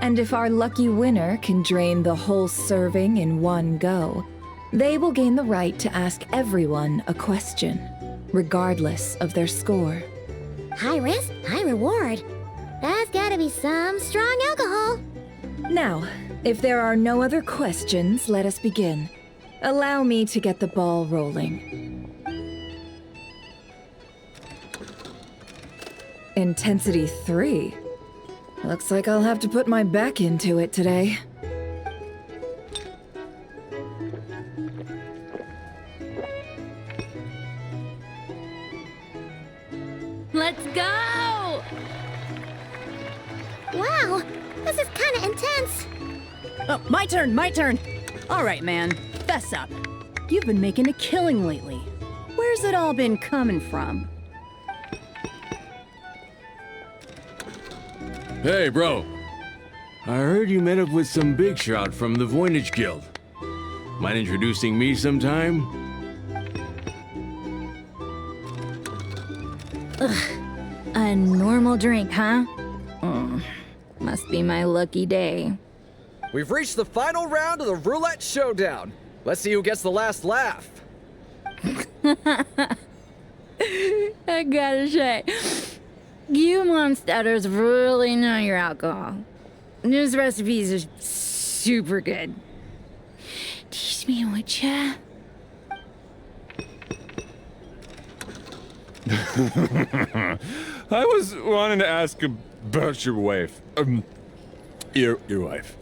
And if our lucky winner can drain the whole serving in one go, they will gain the right to ask everyone a question, regardless of their score. High risk, high reward. That's gotta be some strong alcohol. Now, if there are no other questions, let us begin. Allow me to get the ball rolling. Intensity 3. Looks like I'll have to put my back into it today. Let's go! Wow, this is kinda intense. Oh, my turn. All right, man, fess up. You've been making a killing lately. Where's it all been coming from? Hey, bro. I heard you met up with some big shot from the Voynich Guild. Mind introducing me sometime? Ugh, a normal drink, huh? Must be my lucky day. We've reached the final round of the roulette showdown. Let's see who gets the last laugh. I gotta say, you monsters really know your alcohol. These recipes are super good. Teach me, would ya? I was wanting to ask about your wife. Your wife.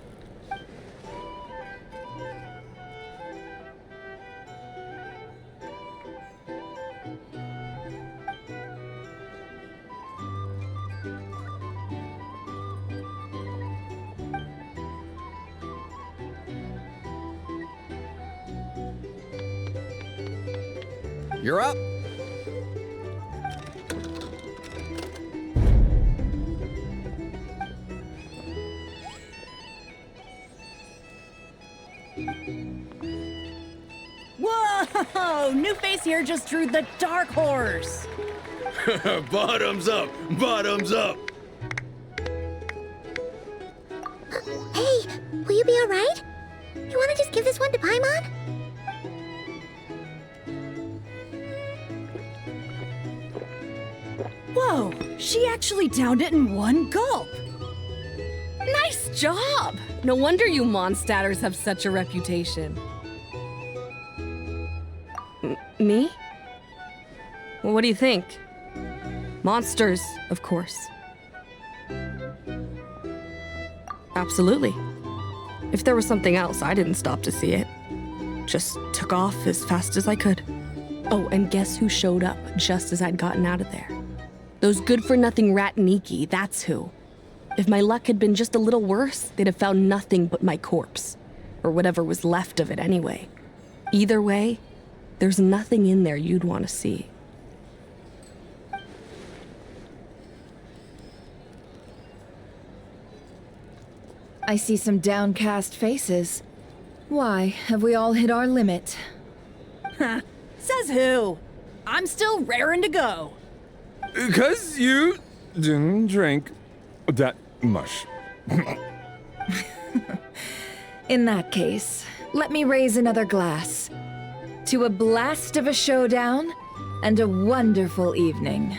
You're up. Whoa! New face here just drew the Dark Horse. Bottoms up! Bottoms up! Hey, will you be alright? You wanna just give this one to Paimon? Whoa, she actually downed it in one gulp. Nice job! No wonder you monsters have such a reputation. Me? Well, what do you think? Monsters, of course. Absolutely. If there was something else, I didn't stop to see it. Just took off as fast as I could. Oh, and guess who showed up just as I'd gotten out of there? Those good-for-nothing rat Nikki, that's who. If my luck had been just a little worse, they'd have found nothing but my corpse. Or whatever was left of it anyway. Either way, there's nothing in there you'd want to see. I see some downcast faces. Why, have we all hit our limit? Ha! Says who? I'm still raring to go. 'Cause you didn't drink that much. In that case, let me raise another glass. To a blast of a showdown and a wonderful evening.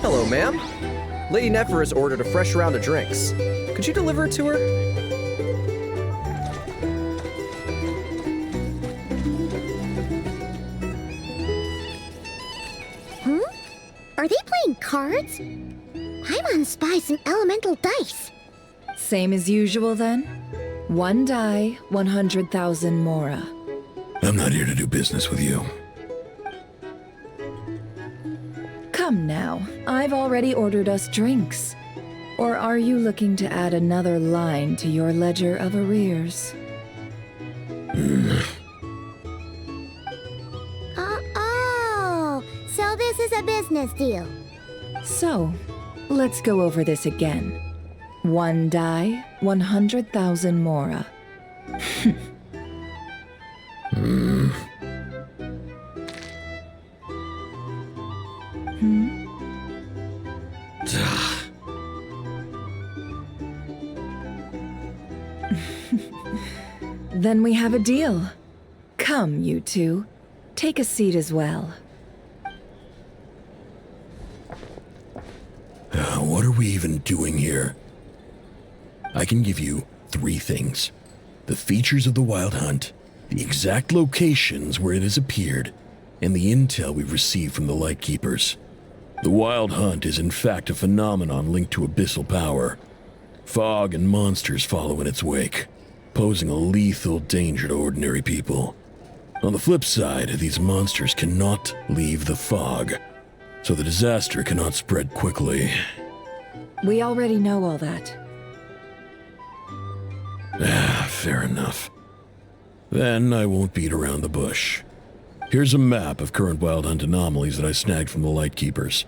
Hello, ma'am. Lady Nefer has ordered a fresh round of drinks. Could you deliver it to her? Are they playing cards? Paimon spies some elemental dice. Same as usual then? 1 die, 100,000 Mora. I'm not here to do business with you. Come now, I've already ordered us drinks. Or are you looking to add another line to your ledger of arrears? Oh, so this is a business deal. So, let's go over this again. 1 die, 100,000 Mora. Then we have a deal. Come, you two. Take a seat as well. What are we even doing here? I can give you 3 things. The features of the Wild Hunt, the exact locations where it has appeared, and the intel we've received from the Lightkeepers. The Wild Hunt is in fact a phenomenon linked to abyssal power. Fog and monsters follow in its wake, posing a lethal danger to ordinary people. On the flip side, these monsters cannot leave the fog, so the disaster cannot spread quickly. We already know all that. Fair enough. Then I won't beat around the bush. Here's a map of current Wild Hunt anomalies that I snagged from the Lightkeepers,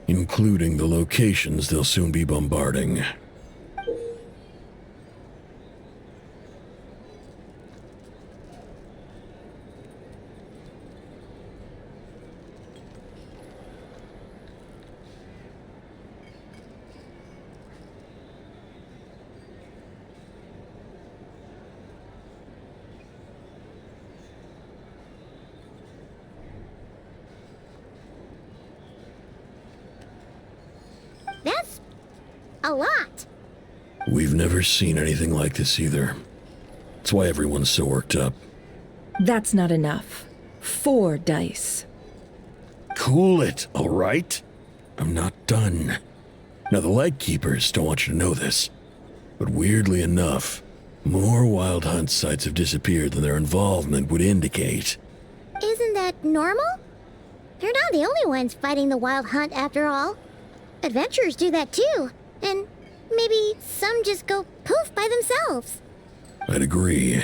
including the locations they'll soon be bombarding. That's a lot. We've never seen anything like this either. That's why everyone's so worked up. That's not enough. 4 dice. Cool it, all right? I'm not done. Now, the Lightkeepers don't want you to know this, but weirdly enough, more Wild Hunt sites have disappeared than their involvement would indicate. Isn't that normal? They're not the only ones fighting the Wild Hunt after all. Adventurers do that too, and maybe some just go poof by themselves. I'd agree.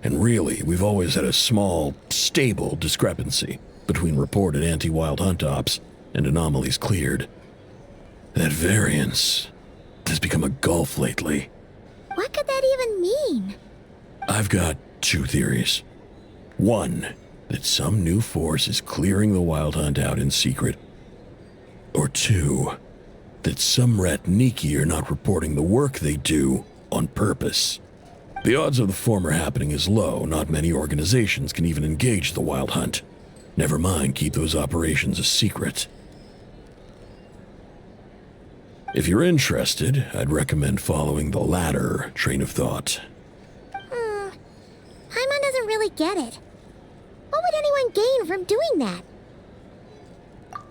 And really, we've always had a small, stable discrepancy between reported anti-Wild Hunt ops and anomalies cleared. That variance has become a gulf lately. What could that even mean? I've got 2 theories. 1, that some new force is clearing the Wild Hunt out in secret. Or 2, that some Ratniki are not reporting the work they do on purpose. The odds of the former happening is low. Not many organizations can even engage the Wild Hunt. Never mind keep those operations a secret. If you're interested, I'd recommend following the latter train of thought. Paimon doesn't really get it. What would anyone gain from doing that?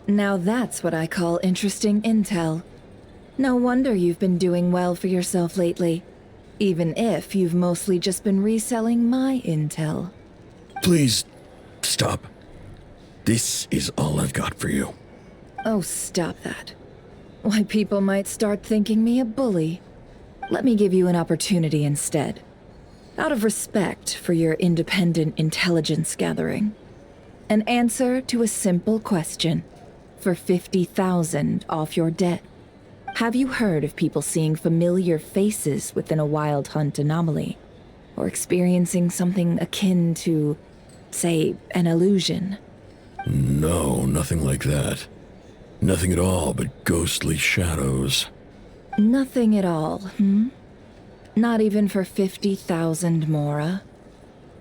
Now that's what I call interesting intel. No wonder you've been doing well for yourself lately. Even if you've mostly just been reselling my intel. Please, stop. This is all I've got for you. Oh, stop that. Why, people might start thinking me a bully. Let me give you an opportunity instead. Out of respect for your independent intelligence gathering. An answer to a simple question. For 50,000 off your debt. Have you heard of people seeing familiar faces within a Wild Hunt anomaly? Or experiencing something akin to, say, an illusion? No, nothing like that. Nothing at all but ghostly shadows. Nothing at all, Not even for 50,000 Mora?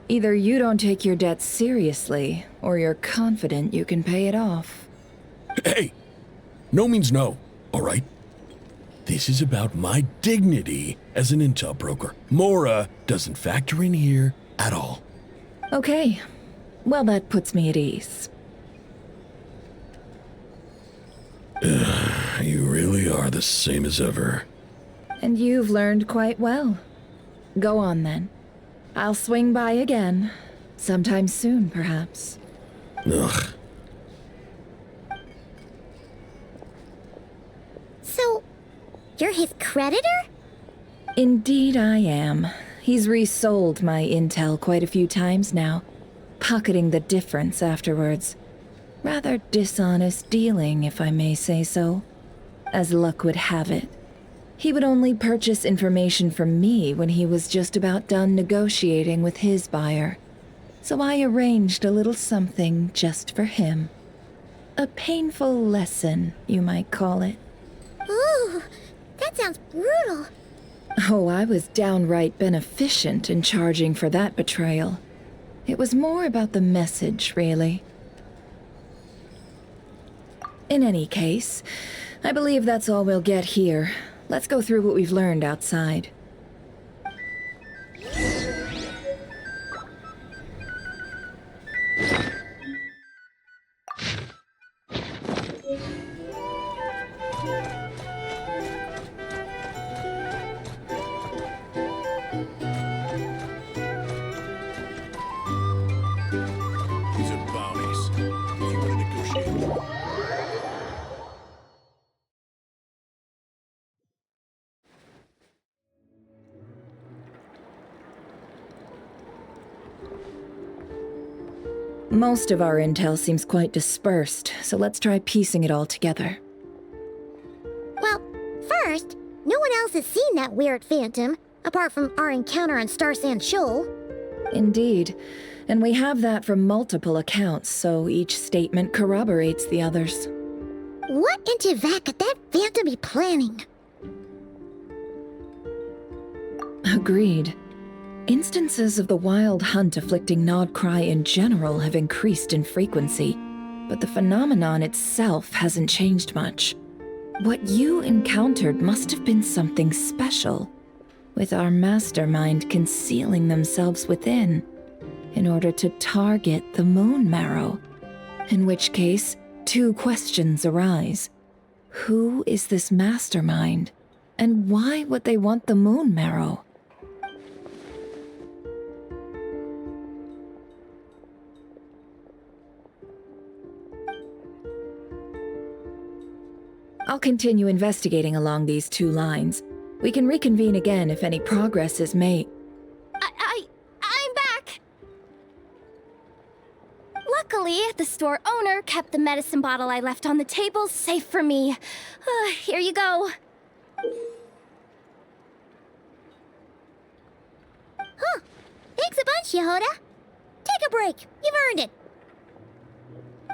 Either you don't take your debt seriously, or you're confident you can pay it off. Hey! No means no, all right? This is about my dignity as an intel broker. Mora doesn't factor in here at all. Okay. Well, that puts me at ease. You really are the same as ever. And you've learned quite well. Go on then. I'll swing by again. Sometime soon, perhaps. Ugh. So, you're his creditor? Indeed I am. He's resold my intel quite a few times now, pocketing the difference afterwards. Rather dishonest dealing, if I may say so. As luck would have it, he would only purchase information from me when he was just about done negotiating with his buyer. So I arranged a little something just for him. A painful lesson, you might call it. Ooh, that sounds brutal. Oh, I was downright beneficent in charging for that betrayal. It was more about the message, really. In any case, I believe that's all we'll get here. Let's go through what we've learned outside. These are bounties. If you want to negotiate. Most of our intel seems quite dispersed, so let's try piecing it all together. Well, first, no one else has seen that weird phantom, apart from our encounter on Star Sand Shoal. Indeed, and we have that from multiple accounts, so each statement corroborates the others. What in Teyvat could that phantom be planning? Agreed. Instances of the wild hunt afflicting Nodcry in general have increased in frequency, but the phenomenon itself hasn't changed much. What you encountered must have been something special, with our mastermind concealing themselves within, in order to target the Moon Marrow. In which case, two questions arise. Who is this mastermind? And why would they want the Moon Marrow? I'll continue investigating along these two lines. We can reconvene again if any progress is made. I'm back! Luckily, the store owner kept the medicine bottle I left on the table safe for me. Here you go. Huh. Thanks a bunch, Yehoda. Take a break. You've earned it.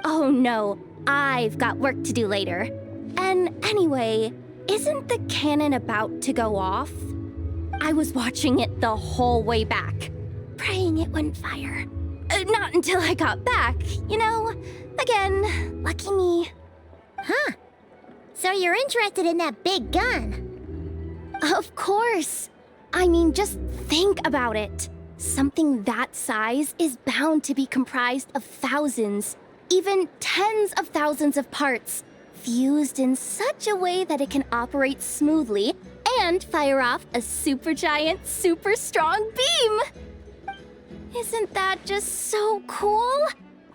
Oh no, I've got work to do later. And anyway, isn't the cannon about to go off? I was watching it the whole way back, praying it wouldn't fire. Not until I got back, you know? Again, lucky me. Huh. So you're interested in that big gun? Of course. I mean, just think about it. Something that size is bound to be comprised of thousands, even tens of thousands of parts, fused in such a way that it can operate smoothly and fire off a supergiant, super strong beam! Isn't that just so cool?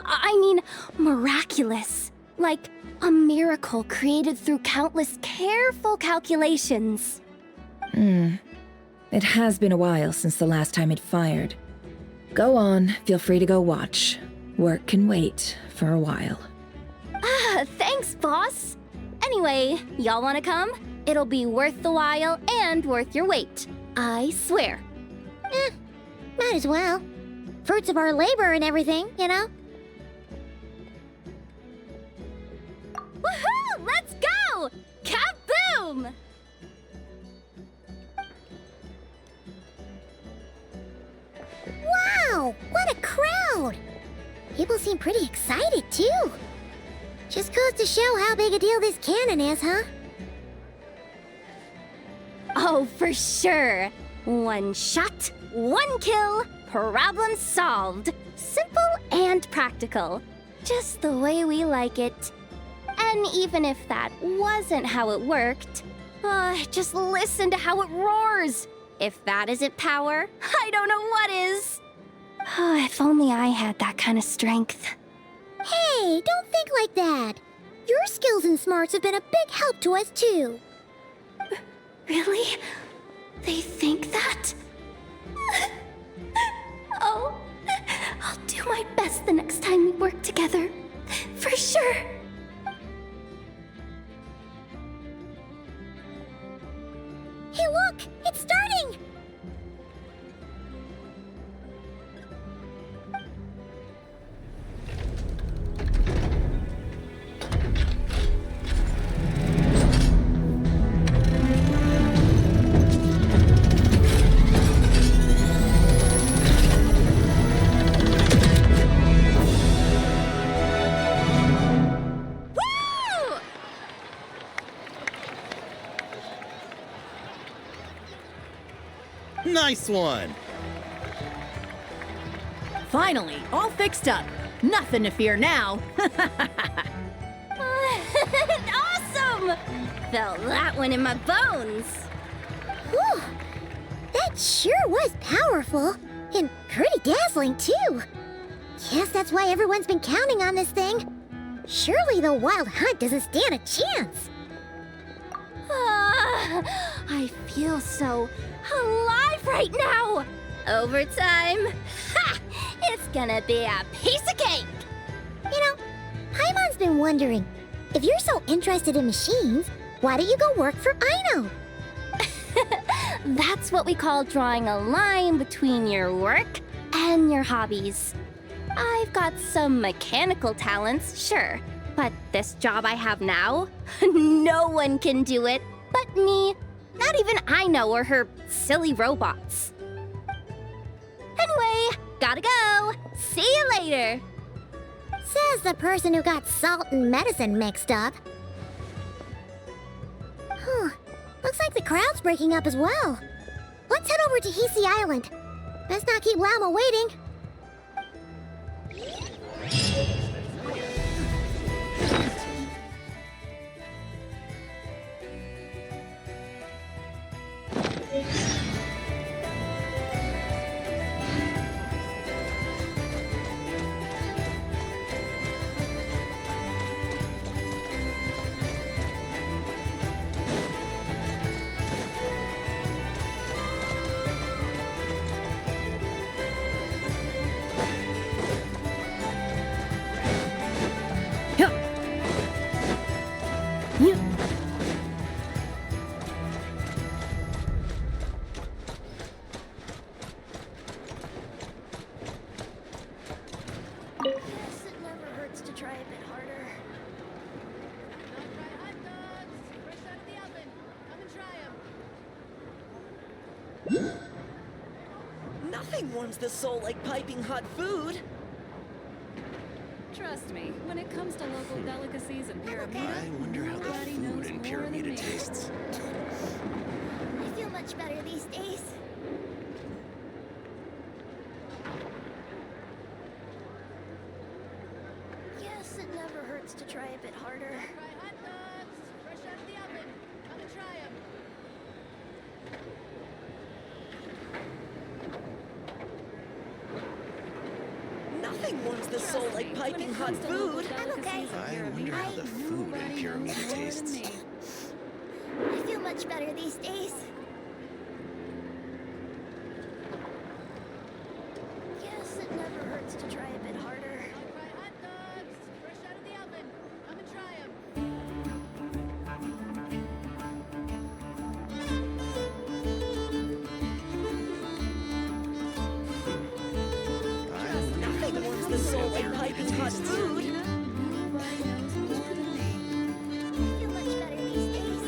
I mean, miraculous. Like a miracle created through countless careful calculations. It has been a while since the last time it fired. Go on, feel free to go watch. Work can wait for a while. Thanks, boss. Anyway, y'all wanna come? It'll be worth the while and worth your wait. I swear. Might as well. Fruits of our labor and everything, you know? Woohoo! Let's go! Kaboom! Wow! What a crowd! People seem pretty excited, too. Just goes to show how big a deal this cannon is, huh? Oh, for sure. One shot, one kill, problem solved. Simple and practical. Just the way we like it. And even if that wasn't how it worked, just listen to how it roars. If that isn't power, I don't know what is. Oh, if only I had that kind of strength. Hey, don't think like that. Your skills and smarts have been a big help to us, too. Really? They think that? Oh, I'll do my best the next time we work together. For sure. Hey, look! It's starting! Nice one! Finally, all fixed up. Nothing to fear now. Awesome! Felt that one in my bones. Whew. That sure was powerful. And pretty dazzling, too. Guess that's why everyone's been counting on this thing. Surely the Wild Hunt doesn't stand a chance. I feel so alive right now. Overtime. Ha! It's gonna be a piece of cake. You know, Paimon's been wondering, if you're so interested in machines, why don't you go work for Aino? That's what we call drawing a line between your work and your hobbies. I've got some mechanical talents, sure, but this job I have now, no one can do it but me. Not even Aino or her silly robots. Anyway, gotta go. See you later. Says the person who got salt and medicine mixed up. Huh. Looks like the crowd's breaking up as well. Let's head over to Hisi Island. Best not keep Lama waiting. Guess it never hurts to try a bit harder. Nothing warms the soul like piping hot food. Trust me, when it comes to local delicacies and Pyramida, I wonder how the nobody food knows in more Pyramida than me. tastes. I feel much better these days. Guess it never hurts to try a bit harder. Nothing warms the soul like piping hot food. I'm okay. I wonder how the food in Pyramida tastes. I feel much better these days. Guess it never hurts to try a bit harder. Nothing warms the soul like piping hot food. I feel much better these days.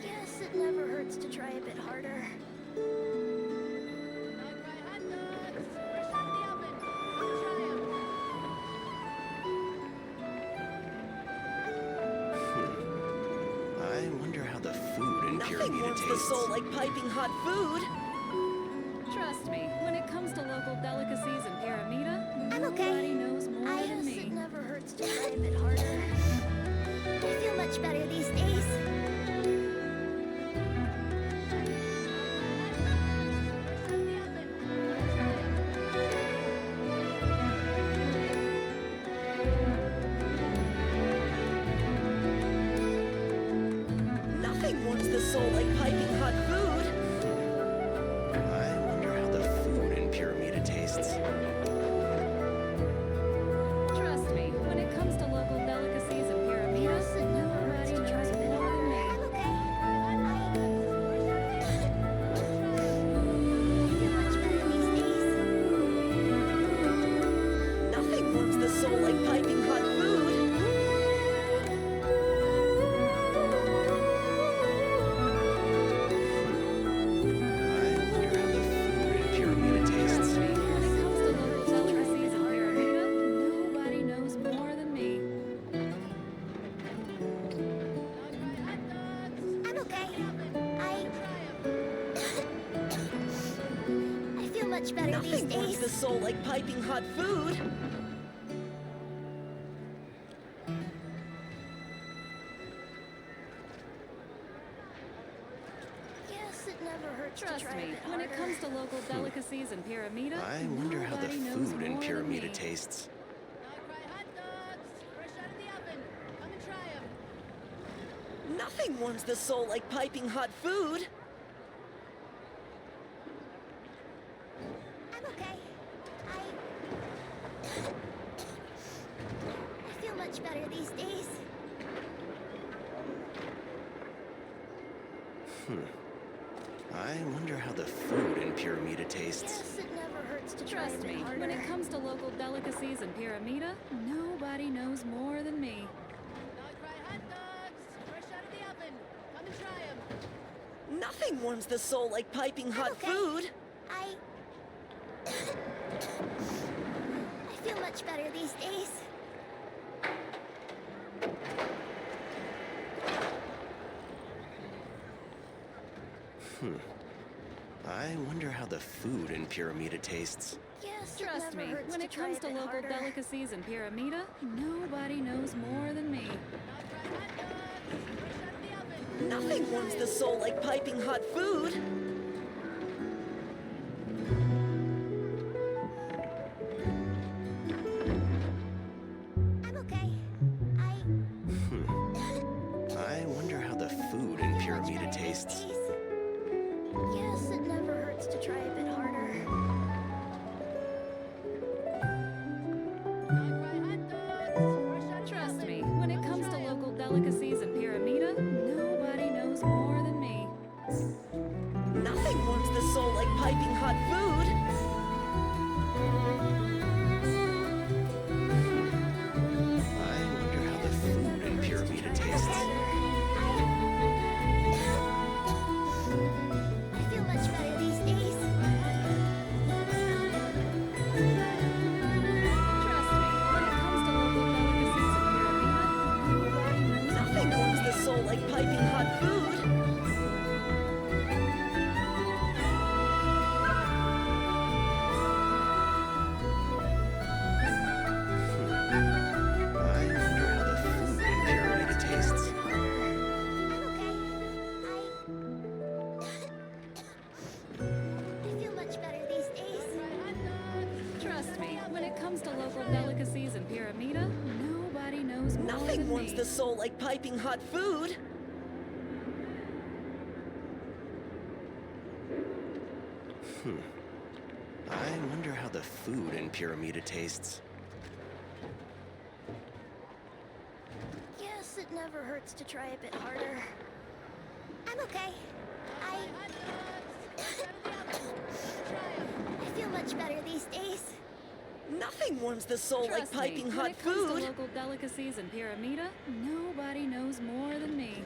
Guess it never hurts to try a bit harder. I wonder how the food in Nothing Pyramida warms the tastes. soul like piping hot food. Trust me, when it comes to local delicacies and Pyramida, I'm okay. knows more I than guess me. it never hurts to try a bit harder. I feel much better these days. Nothing warms the soul like piping hot food. I wonder how the food in Pyramida tastes. Trust me, when it comes to local delicacies and pyramidas, nobody knows more than me. Nothing warms the soul like piping hot food. Pyramida tastes. When it comes to local delicacies and pyramida, nobody knows more than me. I'm okay. I feel much better these Nothing warms days. the soul like piping hot food. Yes, it never hurts to Trust try a me, bit when it harder. comes to local delicacies and pyramida, I wonder how the nobody knows food in more than Pyramida me. tastes. Nothing warms the soul like piping hot food. I'm okay. I feel much better these days. I wonder how the food in Pyramida tastes. Yes, it never hurts to try a Trust bit me, harder. when it comes to local delicacies and pyramida, nobody knows more than me. Nothing warms the soul like piping hot food. I feel much better these days. I wonder how the food in Pyramida tastes. Yes, Trust it me, never hurts when to it try comes a to bit local harder. delicacies and pyramida, nobody knows more than me. Nothing warms the soul like piping hot food. I'm okay. I wonder how the food in Pyramida tastes. Yes, it never hurts to try a bit harder. Trust me, when it comes to local delicacies and pyramida, nobody knows more than me. Nothing warms the soul like piping hot food. I wonder how the food in Pyramida tastes. I feel much better these days. Trust me, when it comes to local delicacies and pyramida, nobody knows Nothing warms the soul like piping hot food. I wonder how the food in Pyramida tastes. I feel much better these days. Trust me, when it comes to local delicacies and pyramida, nobody knows more Nothing than warms me. the soul like piping hot food. I wonder how the food in Pyramida tastes. Yes, it never hurts to try a bit harder. I'm okay. I feel much better these days. Nothing warms the soul like Trust me, piping when hot it comes to food. local delicacies and pyramida, nobody knows more than me.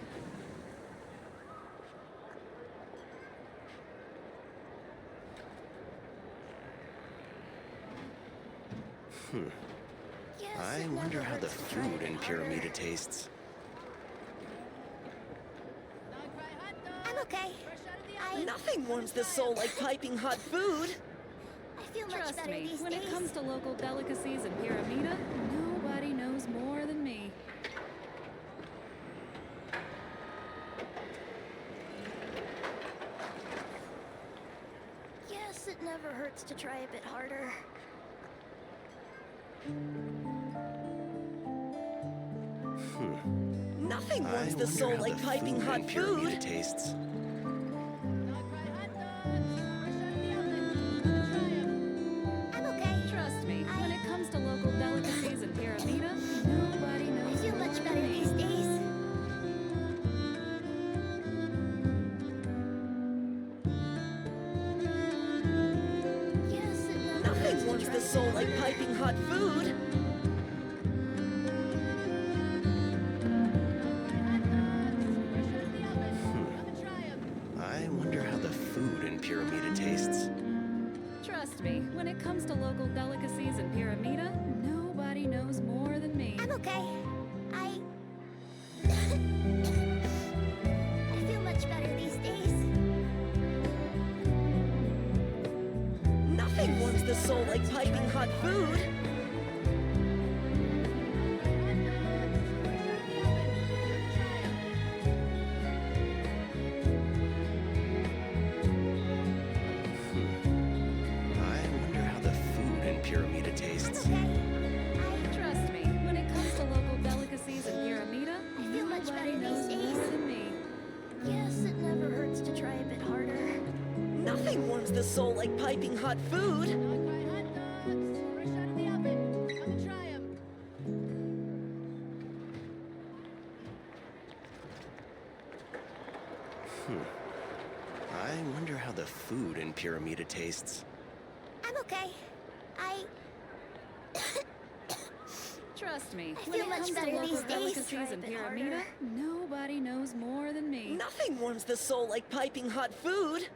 Yes, I it wonder never how the hurts to try a food bit in harder. Pyramida tastes. I'm okay. Nothing warms the soul like piping hot food. I feel Trust me, when it comes to local delicacies in Pyramida, nobody knows more than me. Guess it never hurts to try a bit harder. Nothing I warms the wonder soul how like the piping food hot in Pyramida food. tastes. I'm okay. Trust me, when it comes to local delicacies in Pyramida, nobody I knows feel more much than better me. these days. Yes, it never hurts Nothing to warms try the a bit soul like harder. piping hot food. I wonder how the food in Pyramida tastes. Trust me, when it comes to local delicacies in Pyramida, nobody knows more than me. I'm okay. I feel much better these days. Nothing warms the soul like piping hot food. I wonder how the food in Pyramida tastes. Trust me, when it comes to local delicacies in Pyramida, I feel much nobody better knows these days. more than me. Yes, it never hurts to try a bit harder. Nothing warms the soul like piping hot food. I wonder how the food in Pyramida tastes. I'm okay. I Trust me, I when feel it much comes to better local these days. delicacies Try a in bit Pyramida, harder. nobody knows more than me. Nothing warms the soul like piping hot food.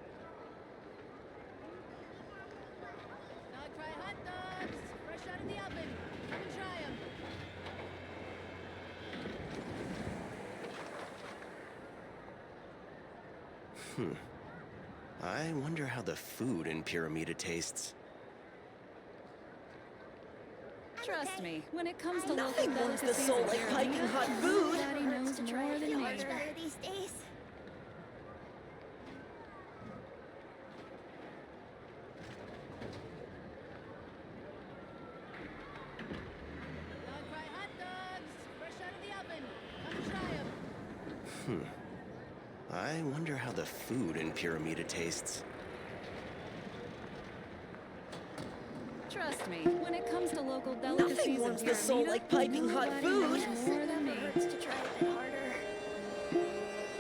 I wonder how the food in Pyramida tastes. Trust me, when it comes to Nothing local warms the delicacies soul in like piping Pyramida, hot food. nobody knows to try more a than feel me. much better these days. I wonder how the food in Pyramida tastes. Trust me, when it comes to local delicacies Nothing in warms Pyramida, the soul like piping hot nobody food. knows more than me. Hurts to try a bit harder.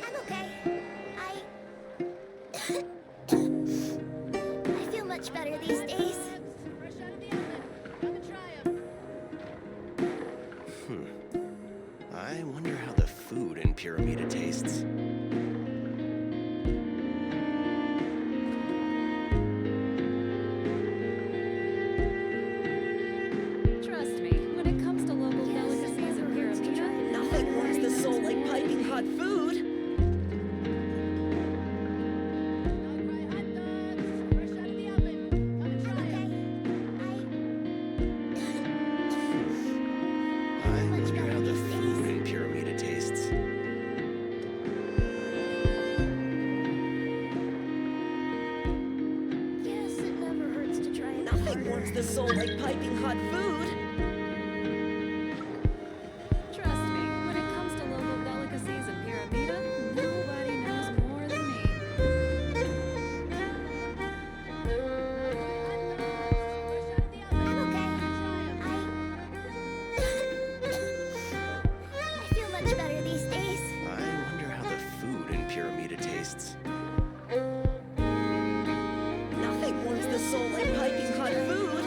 I'm okay. I feel much better these days. I wonder how the food in Pyramida tastes. Trust me, when it comes to local delicacies in Pyramida, Nothing warms the soul like piping hot food. I wonder how the food in Pyramida tastes. Yes, it never hurts to try a bit Nothing harder. warms the soul like piping hot food. trust me, when it comes to local delicacies in Pyramida, nobody knows more than me. I feel much better these days. I wonder how the food in Pyramida tastes. Nothing warms the soul like piping hot food.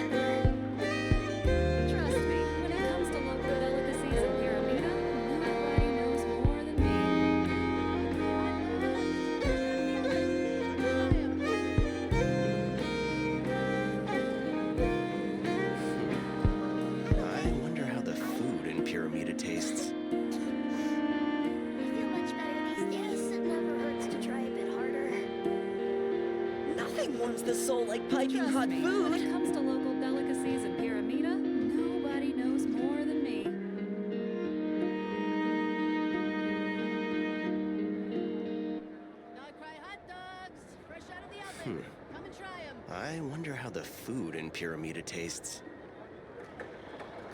wants the soul like piping Trust hot me, food. when it comes to local delicacies in Pyramida, nobody knows more than me. I wonder how the food in Pyramida tastes.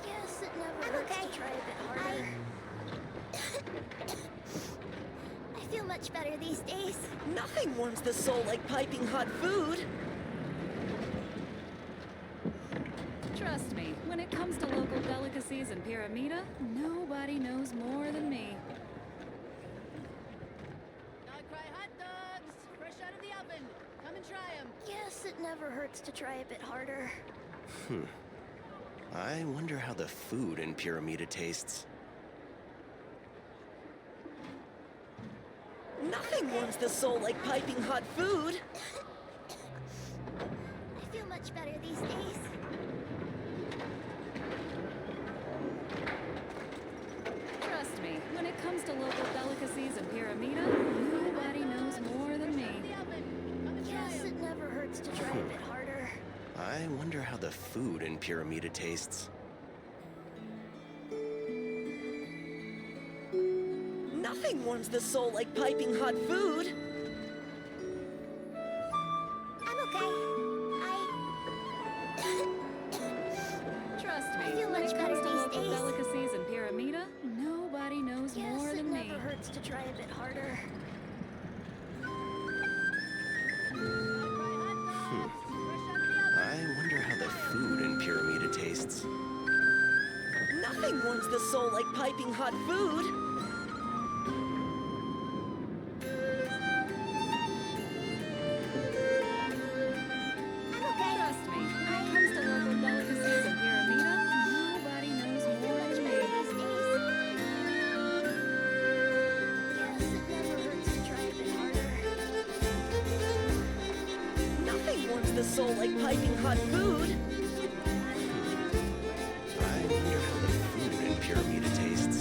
Yes, it never hurts to try a bit harder. I feel much better these days. Nothing wants the soul like piping hot food. Trust me, when it comes to local delicacies in Pyramida, nobody knows more than me. Yes, it never hurts to try a bit harder. I wonder how the food in Pyramida tastes. Nothing wants the soul like piping hot food. I feel much better these days. Trust me, when it comes to local delicacies in Pyramida, nobody knows more than me. Yes, it never hurts to try a bit harder. I wonder how the food in Pyramida tastes. Nothing wants the soul like piping hot food. I'm okay. Trust me, I feel when much it better comes to these local days. delicacies in Pyramida, nobody knows Yes, more it than me. never hurts to try a bit harder. I wonder how the food in Pyramida tastes. Nothing wants the soul like piping hot food. Trust me, when it comes to local delicacies in Pyramida, nobody knows more than me. Yes, it never hurts to try a bit harder. Nothing wants the soul like piping hot food. I wonder how the food in Pyramida tastes.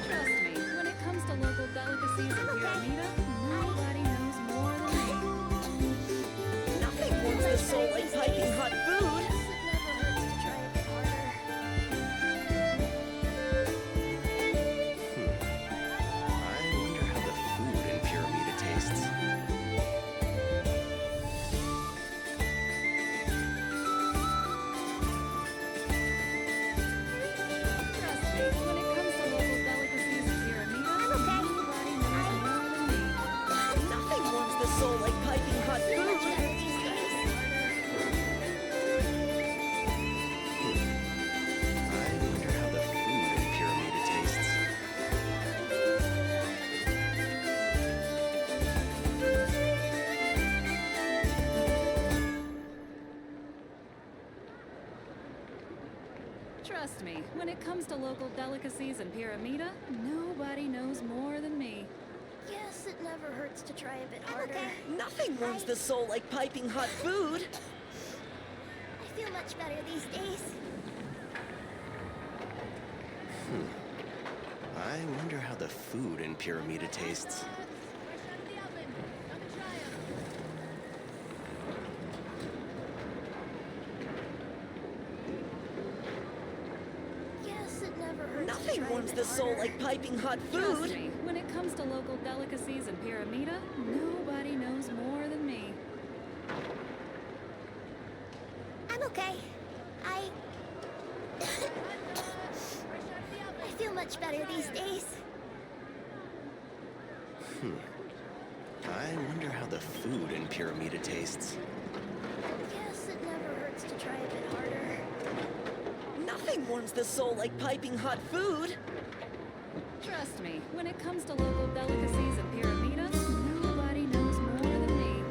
Trust me, when it comes to local delicacies in Pyramida, nobody knows more than me. Nothing wants the soul like piping hot food. I wonder how the food in Pyramida tastes. Trust me, when it comes to local delicacies in Pyramida, nobody knows more than me. Nothing wants the soul like piping hot food. I wonder how the food in Pyramida tastes. Trust me, when it comes to local delicacies in Pyramida, nobody knows more than me. Yes, it never hurts to try a bit harder. Nothing wants the soul like piping hot food. I feel much better these days. I wonder how the food in Pyramida tastes. Yes, it never hurts to Nothing try wants a the bit soul harder. like piping hot Trust food. me, when it comes to local delicacies in Pyramida, nobody knows more than me. I'm okay. I feel much better these days. I wonder how the food in Pyramida tastes. Yes, it never hurts to try a bit harder. Nothing wants the soul like piping hot food. Trust me, when it comes to local delicacies in Pyramida, nobody knows more than me.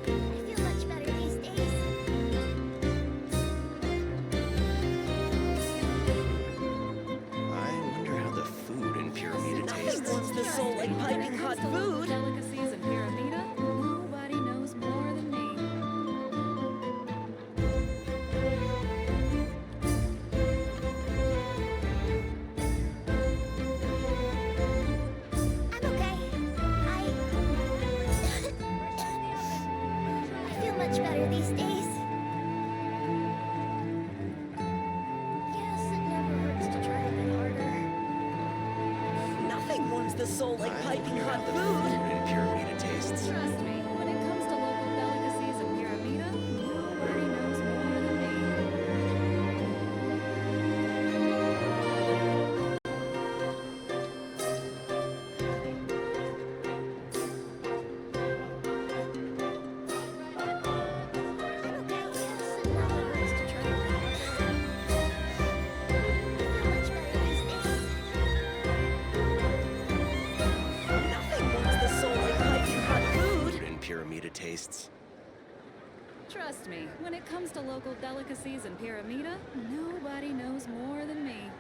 I feel much better these days. I wonder how the food in Pyramida Nothing tastes. wants the soul like much better these days. Guess it never hurts to try a bit harder. Nothing warms the soul like piping hot food. And Pyramida tastes. Trust me, when it comes to local delicacies in Pyramida, nobody knows more than me. Nothing warms the soul like piping hot food. And Pyramida tastes. Trust me, when it comes to local delicacies in Pyramida, nobody knows more than me.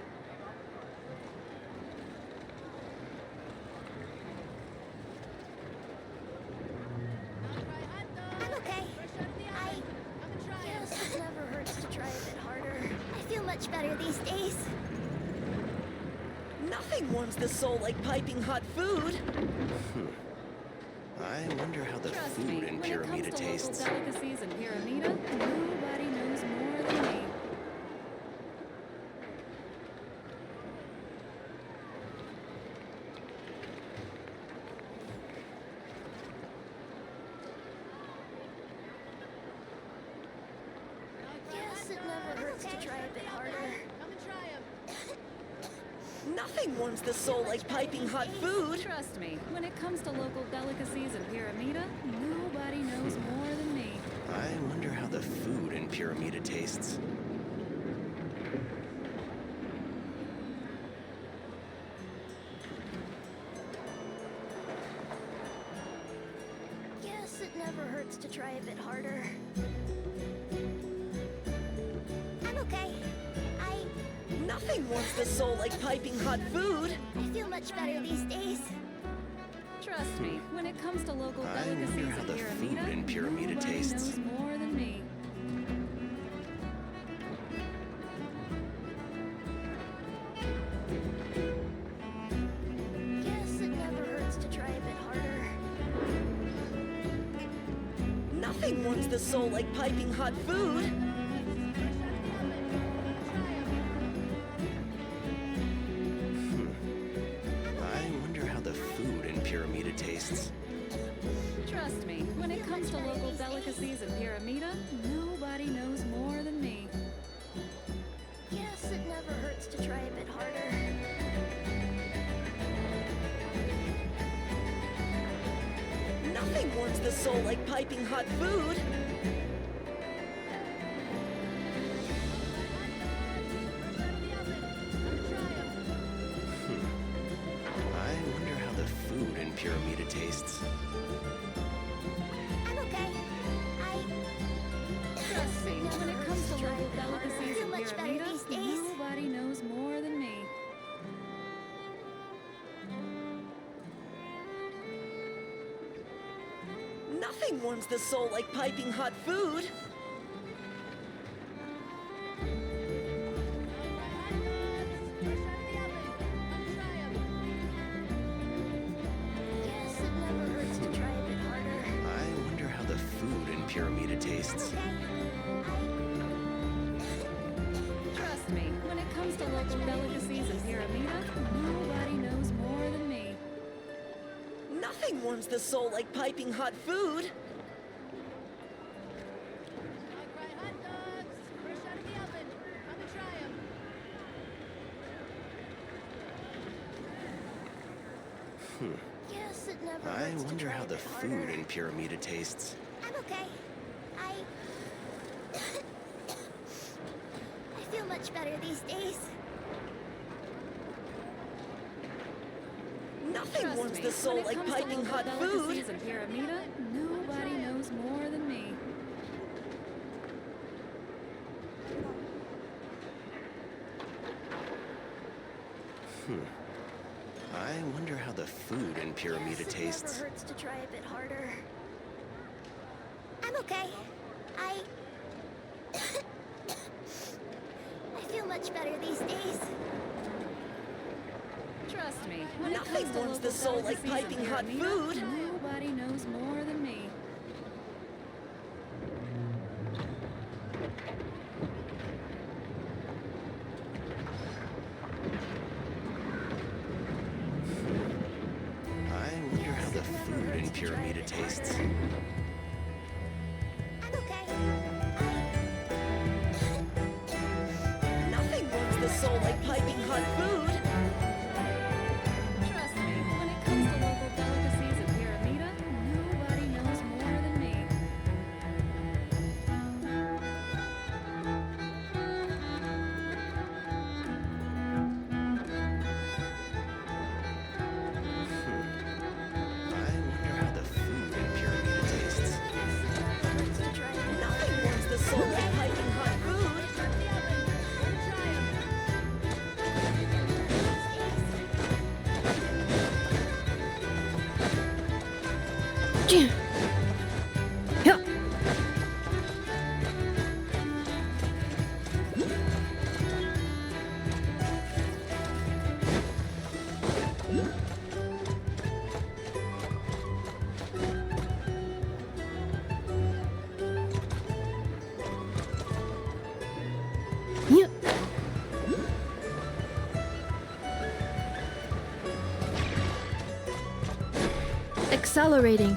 I'm okay. I guess it never hurts to try a bit harder. I feel much better these days. Nothing warms the soul like piping hot food. I wonder how the Trust food me, in when it comes Pyramida to tastes. local delicacies in Pyramida, nobody knows more than me. Guess it never hurts to try a bit harder. Nothing warms the soul like piping hot food. Trust me, when it comes to local delicacies in Pyramida, nobody knows more than me. I wonder how the food in Pyramida tastes. Guess it never hurts to try a bit harder. I'm okay. Nothing warms the soul like piping hot food. I feel much better these days. Trust me, when it comes to local I wonder delicacies how in the Pyramida, food in Pyramida nobody tastes. knows more than me. Guess it never hurts to try a bit harder. Nothing warms the soul like piping hot food. I wonder how the food in Pyramida tastes. Trust me, when it comes to local delicacies in Pyramida, nobody knows more than me. Guess it never hurts to try a bit harder. Nothing warms the soul like piping hot food. I wonder how the food in Pyramida tastes. I'm okay. Trust me, when it comes to local delicacies feel in much better Pyramida, these days. nobody knows more than me. Nothing warms the soul like piping hot food. Guess it never hurts to try a bit harder. I wonder how the food in Pyramida tastes. Trust me, when it comes to local delicacies in Pyramida, nobody knows more than me. Nothing warms the soul like piping hot food. Guess it never I hurts to wonder try how a the bit food harder. in Pyramida tastes. I'm okay. I feel much better these days. Nothing Trust warms me, the when soul it like comes to piping local hot food. delicacies in Pyramida, nobody knows more than me. I wonder how the food in Pyramida Guess it tastes. never hurts to try a bit harder. I'm okay. I feel much better these days. Trust me, when it Nothing comes to warms local the soul like delicacies in piping hot Pyramida, food. nobody knows more than me. Pyramida tastes. Nothing warms the soul like piping hot food. Trust me, when it comes to local delicacies in Pyramida, nobody knows more than me. I wonder how the food in Pyramida tastes. Nothing warms the soul like piping hot food. Accelerating.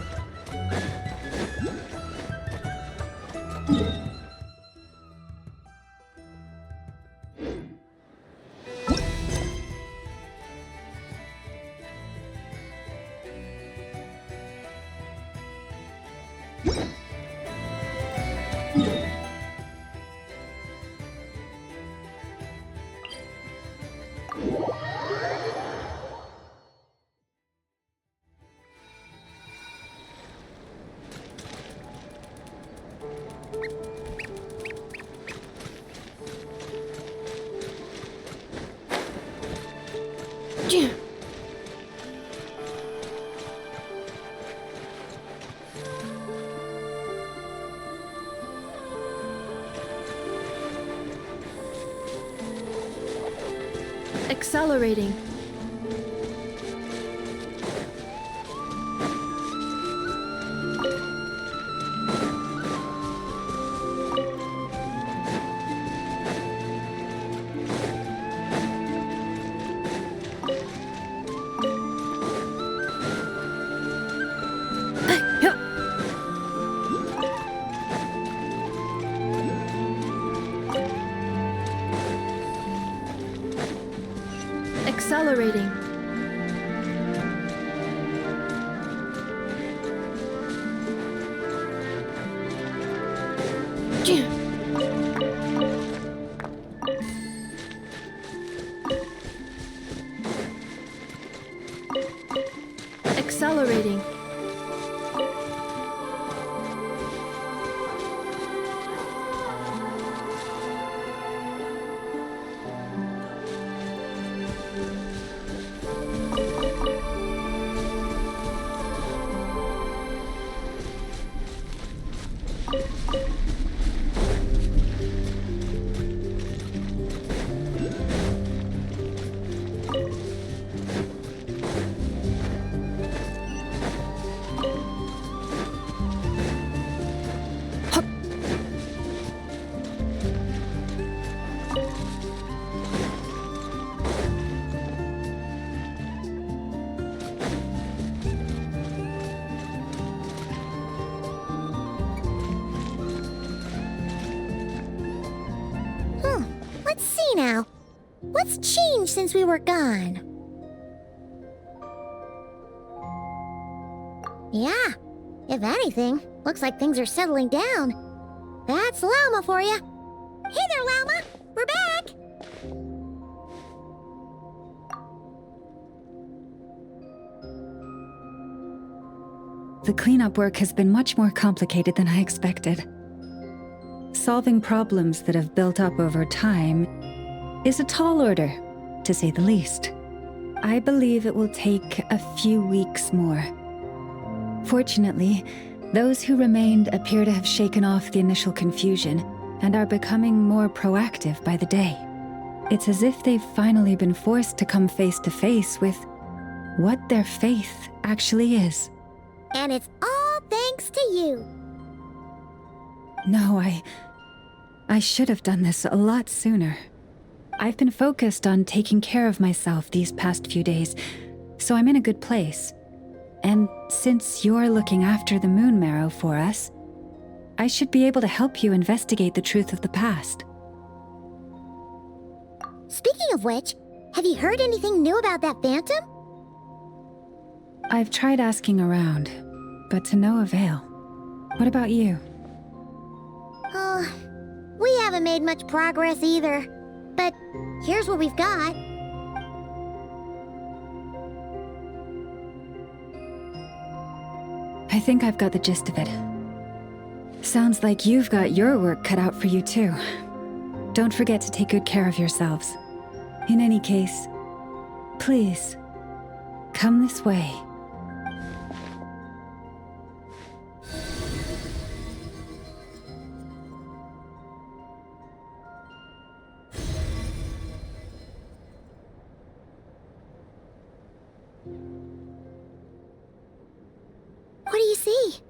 Accelerating. Accelerating. Accelerating. Let's see now. What's changed since we were gone? Yeah, if anything, looks like things are settling down. That's Llama for you. Hey there, Llama. We're back. The cleanup work has been much more complicated than I expected. Solving problems that have built up over time is a tall order, to say the least. I believe it will take a few weeks more. Fortunately, those who remained appear to have shaken off the initial confusion and are becoming more proactive by the day. It's as if they've finally been forced to come face to face with what their faith actually is. And it's all thanks to you. No, I should have done this a lot sooner. I've been focused on taking care of myself these past few days, so I'm in a good place. And since you're looking after the moon marrow for us, I should be able to help you investigate the truth of the past. Speaking of which, have you heard anything new about that phantom? I've tried asking around, but to no avail. What about you? Oh, we haven't made much progress either. But here's what we've got. I think I've got the gist of it. Sounds like you've got your work cut out for you too. Don't forget to take good care of yourselves. In any case, please, come this way. What do you see?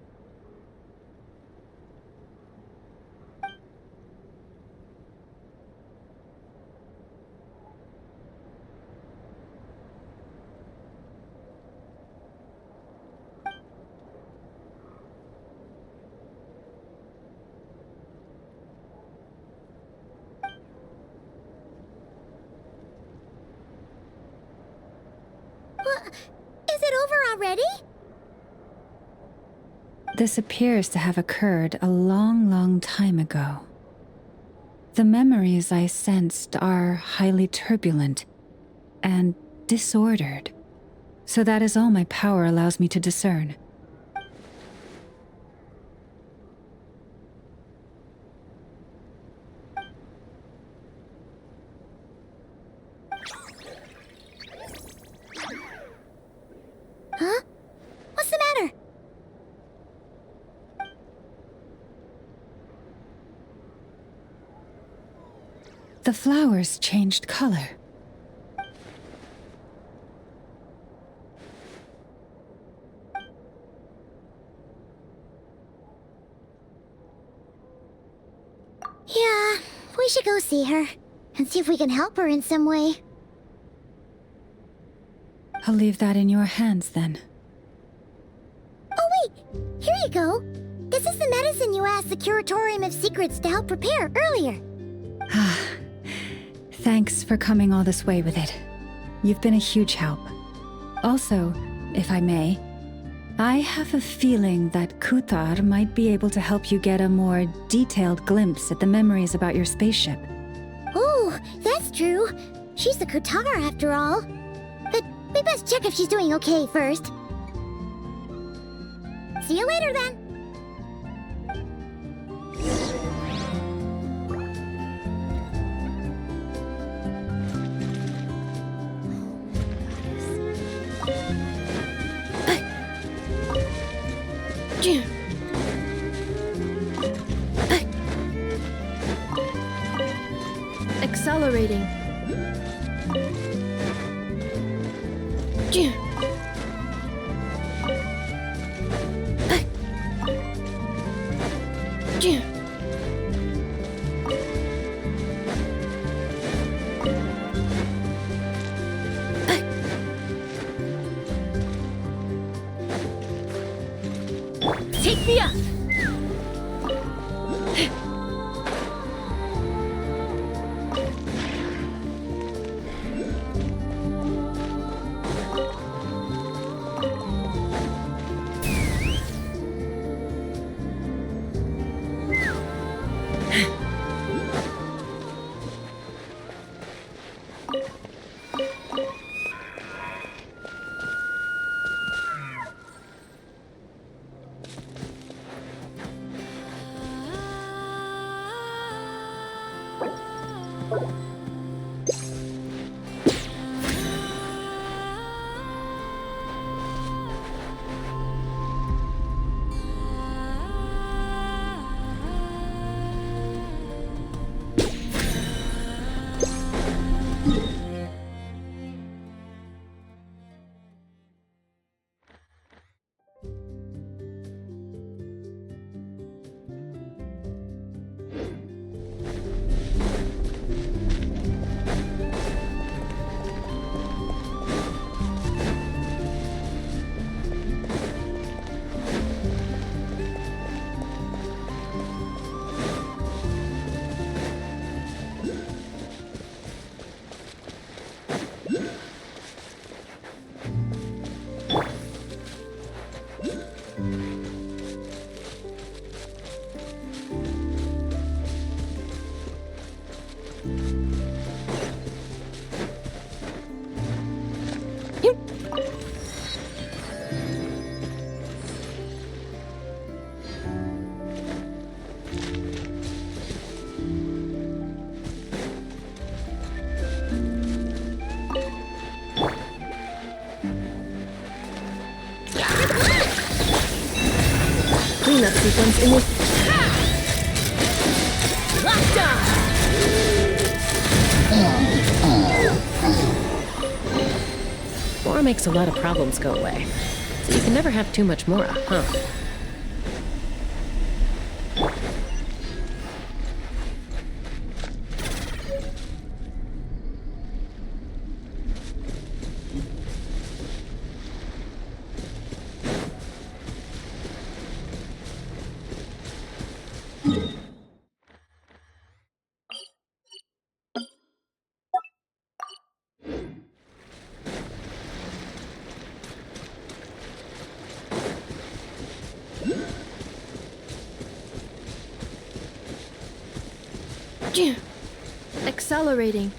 Is it over already? This appears to have occurred a long, long time ago. The memories I sensed are highly turbulent and disordered, so that is all my power allows me to discern. Huh? What's the matter? The flowers changed color. Yeah, we should go see her and see if we can help her in some way. I'll leave that in your hands then. Oh wait, here you go. This is the medicine you asked the Curatorium of Secrets to help prepare earlier. Thanks for coming all this way with it. You've been a huge help. Also, if I may, I have a feeling that Kuthar might be able to help you get a more detailed glimpse at the memories about your spaceship. Oh, that's true. She's the Kutar after all. But we best check if she's doing okay first. See you later then. Accelerating. Take me up! Cleanup sequence in this. Locked on! Mora makes a lot of problems go away. So you can never have too much Mora, huh? Accelerating.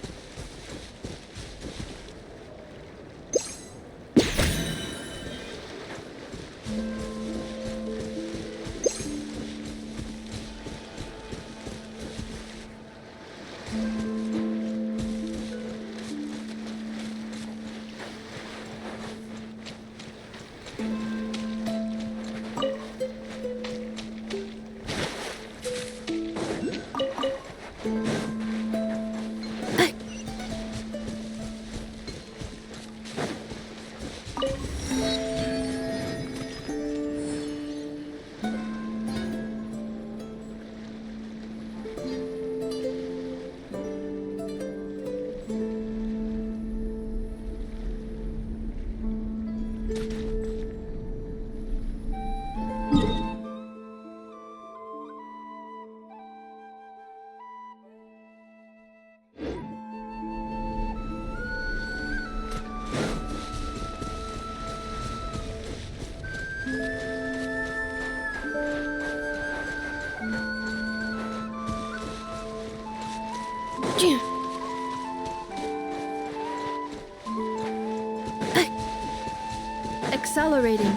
Accelerating.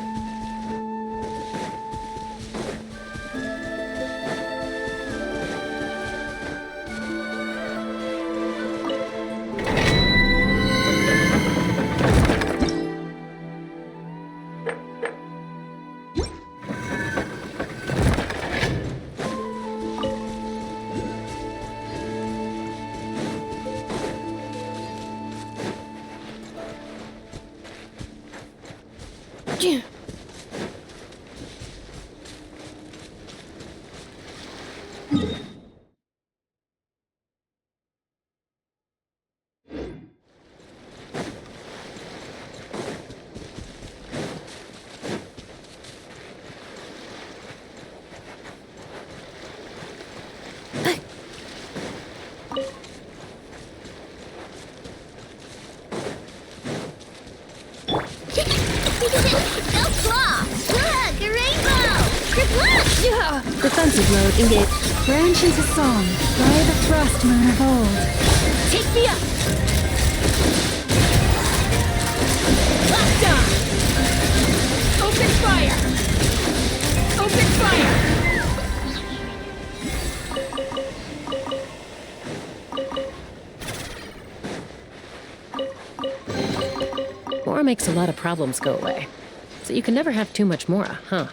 Defensive mode engaged. Branch into song. Fly the thrust moon of old. Take me up! Locked on! Open fire! Open fire! Mora makes a lot of problems go away. So you can never have too much Mora, huh?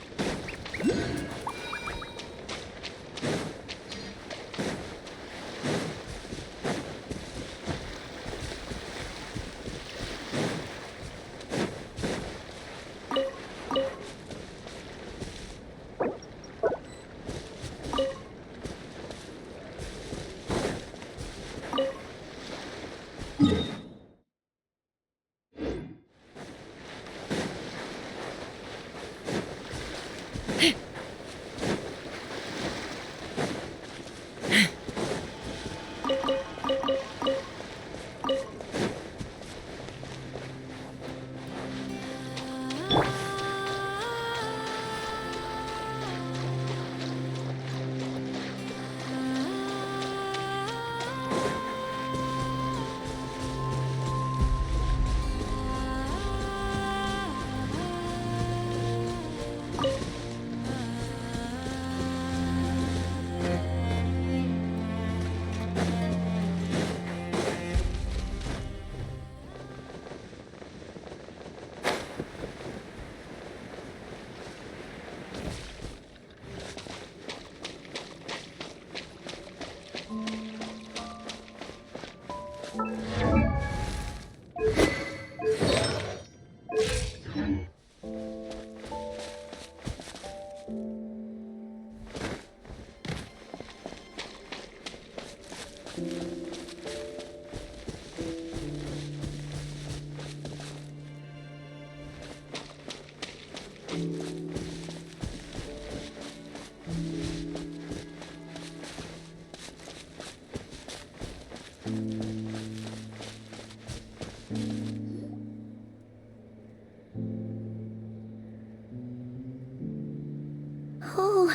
Oh,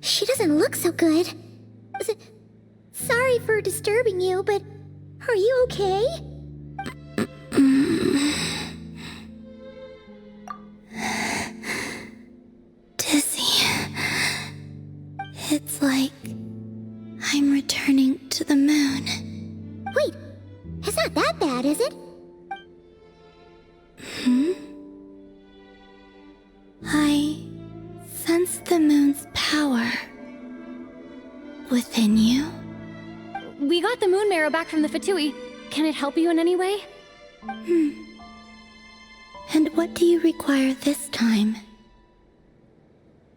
she doesn't look so good. Sorry for disturbing you, but are you okay? Dizzy. It's like I'm returning to the moon. Wait, it's not that bad, is it? I sense the moon's power within you. We got the moon marrow back from the Fatui. Can it help you in any way? And what do you require this time?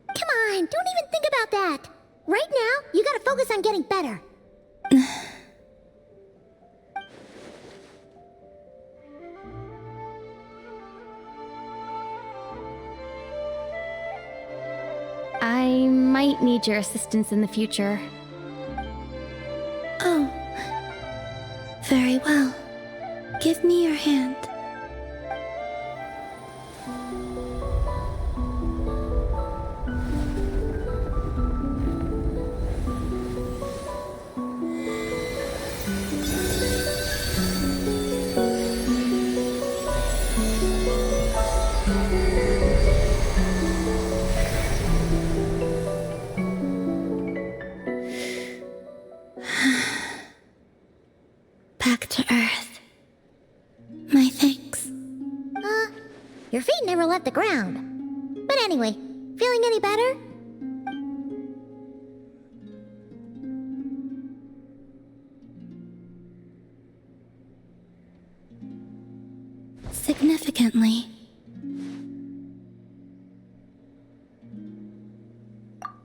Come on, don't even think about that. Right now, you gotta focus on getting better. I might need your assistance in the future. Oh. Very well. Give me your hand. Back to Earth. My thanks. Your feet never left the ground. But anyway, feeling any better? Significantly.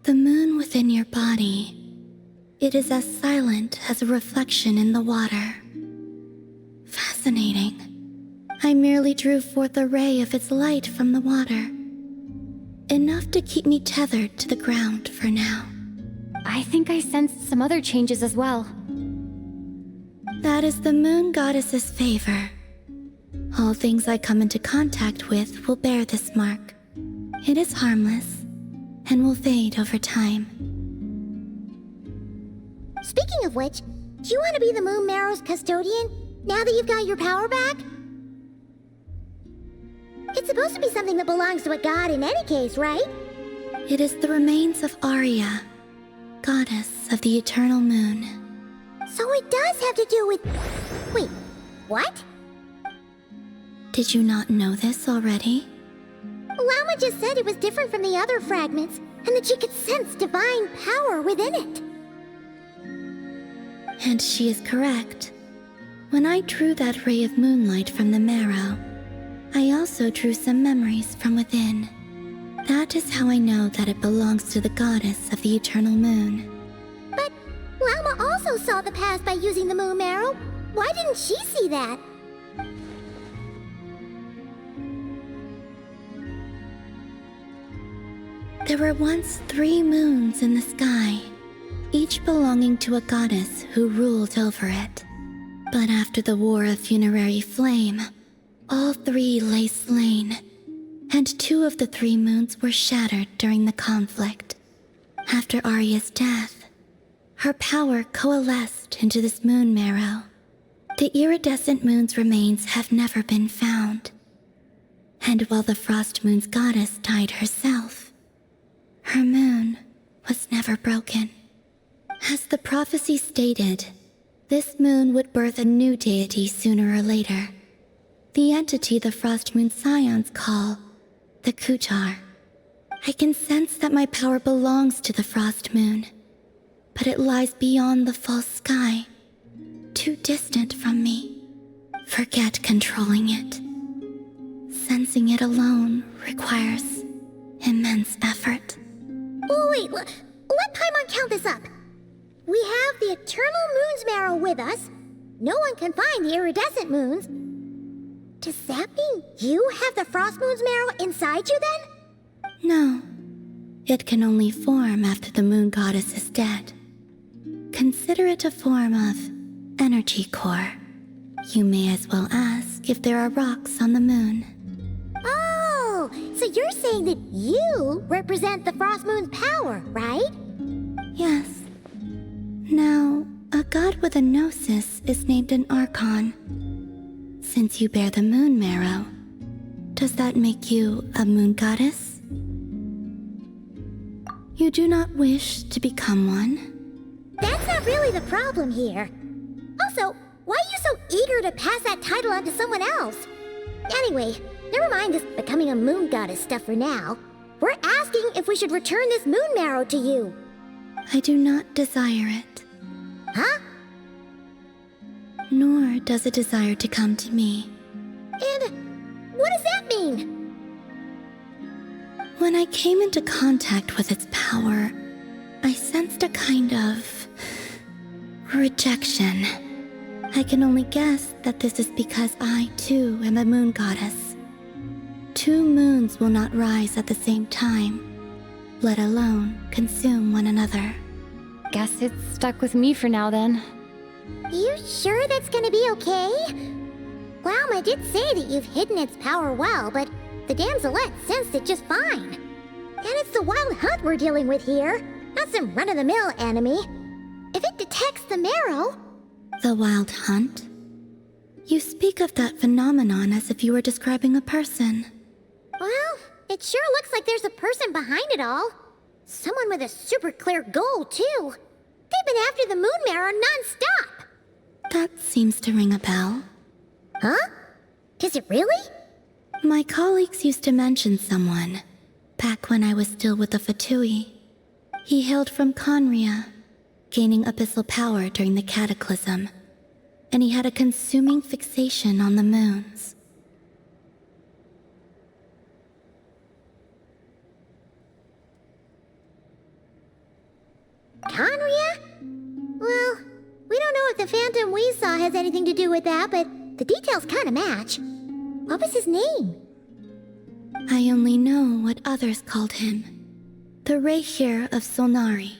The moon within your body. It is as silent as a reflection in the water. Fascinating. I merely drew forth a ray of its light from the water. Enough to keep me tethered to the ground for now. I think I sensed some other changes as well. That is the moon goddess's favor. All things I come into contact with will bear this mark. It is harmless and will fade over time. Speaking of which, do you want to be the moon marrow's custodian now that you've got your power back? It's supposed to be something that belongs to a god in any case, right? It is the remains of Arya, goddess of the eternal moon. So it does have to do with... Wait, what? Did you not know this already? Lama just said it was different from the other fragments, and that she could sense divine power within it. And she is correct. When I drew that ray of moonlight from the marrow, I also drew some memories from within. That is how I know that it belongs to the goddess of the eternal moon. But Lama also saw the past by using the moon marrow. Why didn't she see that? There were once 3 moons in the sky, each belonging to a goddess who ruled over it. But after the War of Funerary Flame, all 3 lay slain, and 2 of the 3 moons were shattered during the conflict. After Arya's death, her power coalesced into this moon marrow. The iridescent moon's remains have never been found. And while the Frost Moon's goddess died herself, her moon was never broken. As the prophecy stated, this moon would birth a new deity sooner or later. The entity the Frost Moon Scions call the Kutar. I can sense that my power belongs to the Frost Moon, but it lies beyond the false sky, too distant from me. Forget controlling it. Sensing it alone requires immense effort. Oh, wait, let Paimon count this up. We have the Eternal Moon's marrow with us. No one can find the iridescent moons. Does that mean you have the Frost Moon's marrow inside you then? No. It can only form after the moon goddess is dead. Consider it a form of energy core. You may as well ask, ask if there are rocks on the moon. Oh, so you're saying that you represent the Frost Moon's power, right? Yes. Now, a god with a gnosis is named an Archon. Since you bear the moon marrow, does that make you a moon goddess? You do not wish to become one? That's not really the problem here. Also, why are you so eager to pass that title on to someone else? Anyway, never mind this becoming a moon goddess stuff for now. We're asking if we should return this moon marrow to you. I do not desire it. Huh? Nor does it desire to come to me. And what does that mean? When I came into contact with its power, I sensed a kind of rejection. I can only guess that this is because I, too, am a moon goddess. 2 moons will not rise at the same time, let alone consume one another. Guess it's stuck with me for now then. You sure that's gonna be okay? Glauma did say that you've hidden its power well, but the damselette sensed it just fine. And it's the wild hunt we're dealing with here, not some run-of-the-mill enemy. If it detects the marrow... The wild hunt? You speak of that phenomenon as if you were describing a person. Well, it sure looks like there's a person behind it all. Someone with a super clear goal, too. They've been after the moon marrow non-stop. That seems to ring a bell. Huh? Does it really? My colleagues used to mention someone, back when I was still with the Fatui. He hailed from Conria, gaining abyssal power during the cataclysm, and he had a consuming fixation on the moons. Conria? Well, we don't know if the phantom we saw has anything to do with that, but the details kind of match. What was his name? I only know what others called him. The Rehir of Solnari.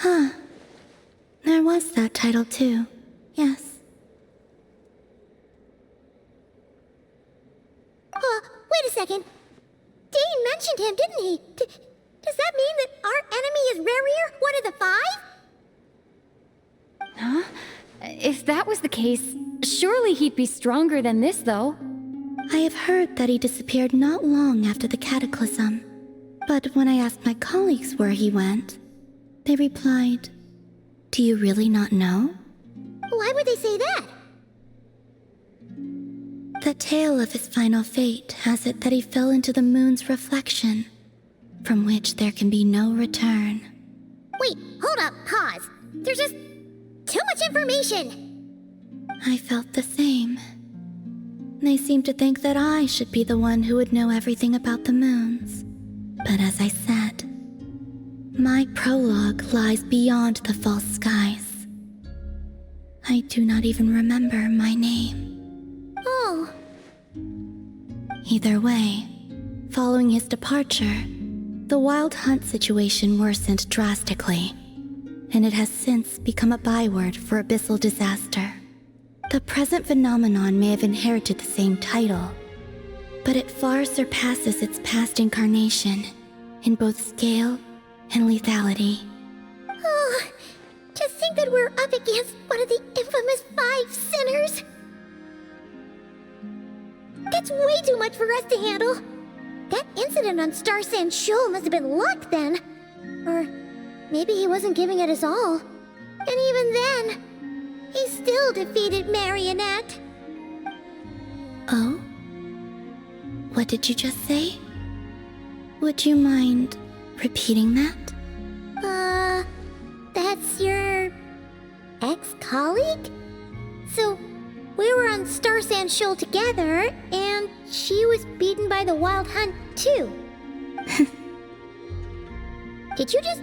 Huh. There was that title too. Yes. Wait a second. Dane mentioned him, didn't he? Does that mean that our enemy is Rarier, one of the 5? Huh? If that was the case, surely he'd be stronger than this, though. I have heard that he disappeared not long after the cataclysm. But when I asked my colleagues where he went, they replied, "Do you really not know?" Why would they say that? The tale of his final fate has it that he fell into the moon's reflection, from which there can be no return. Wait, hold up, pause. There's just too much information. I felt the same. They seemed to think that I should be the one who would know everything about the moons. But as I said, my prologue lies beyond the false skies. I do not even remember my name. Oh. Either way, following his departure, the Wild Hunt situation worsened drastically, and it has since become a byword for abyssal disaster. The present phenomenon may have inherited the same title, but it far surpasses its past incarnation in both scale and lethality. Oh, to think that we're up against one of the infamous 5 sinners. That's way too much for us to handle. That incident on Star Sand Shoal must have been luck then. Or maybe he wasn't giving it his all. And even then, he still defeated Marionette. Oh? What did you just say? Would you mind repeating that? That's your ex-colleague? So, we were on Star Sand Shoal together, and she was beaten by the Wild Hunt too. Did you just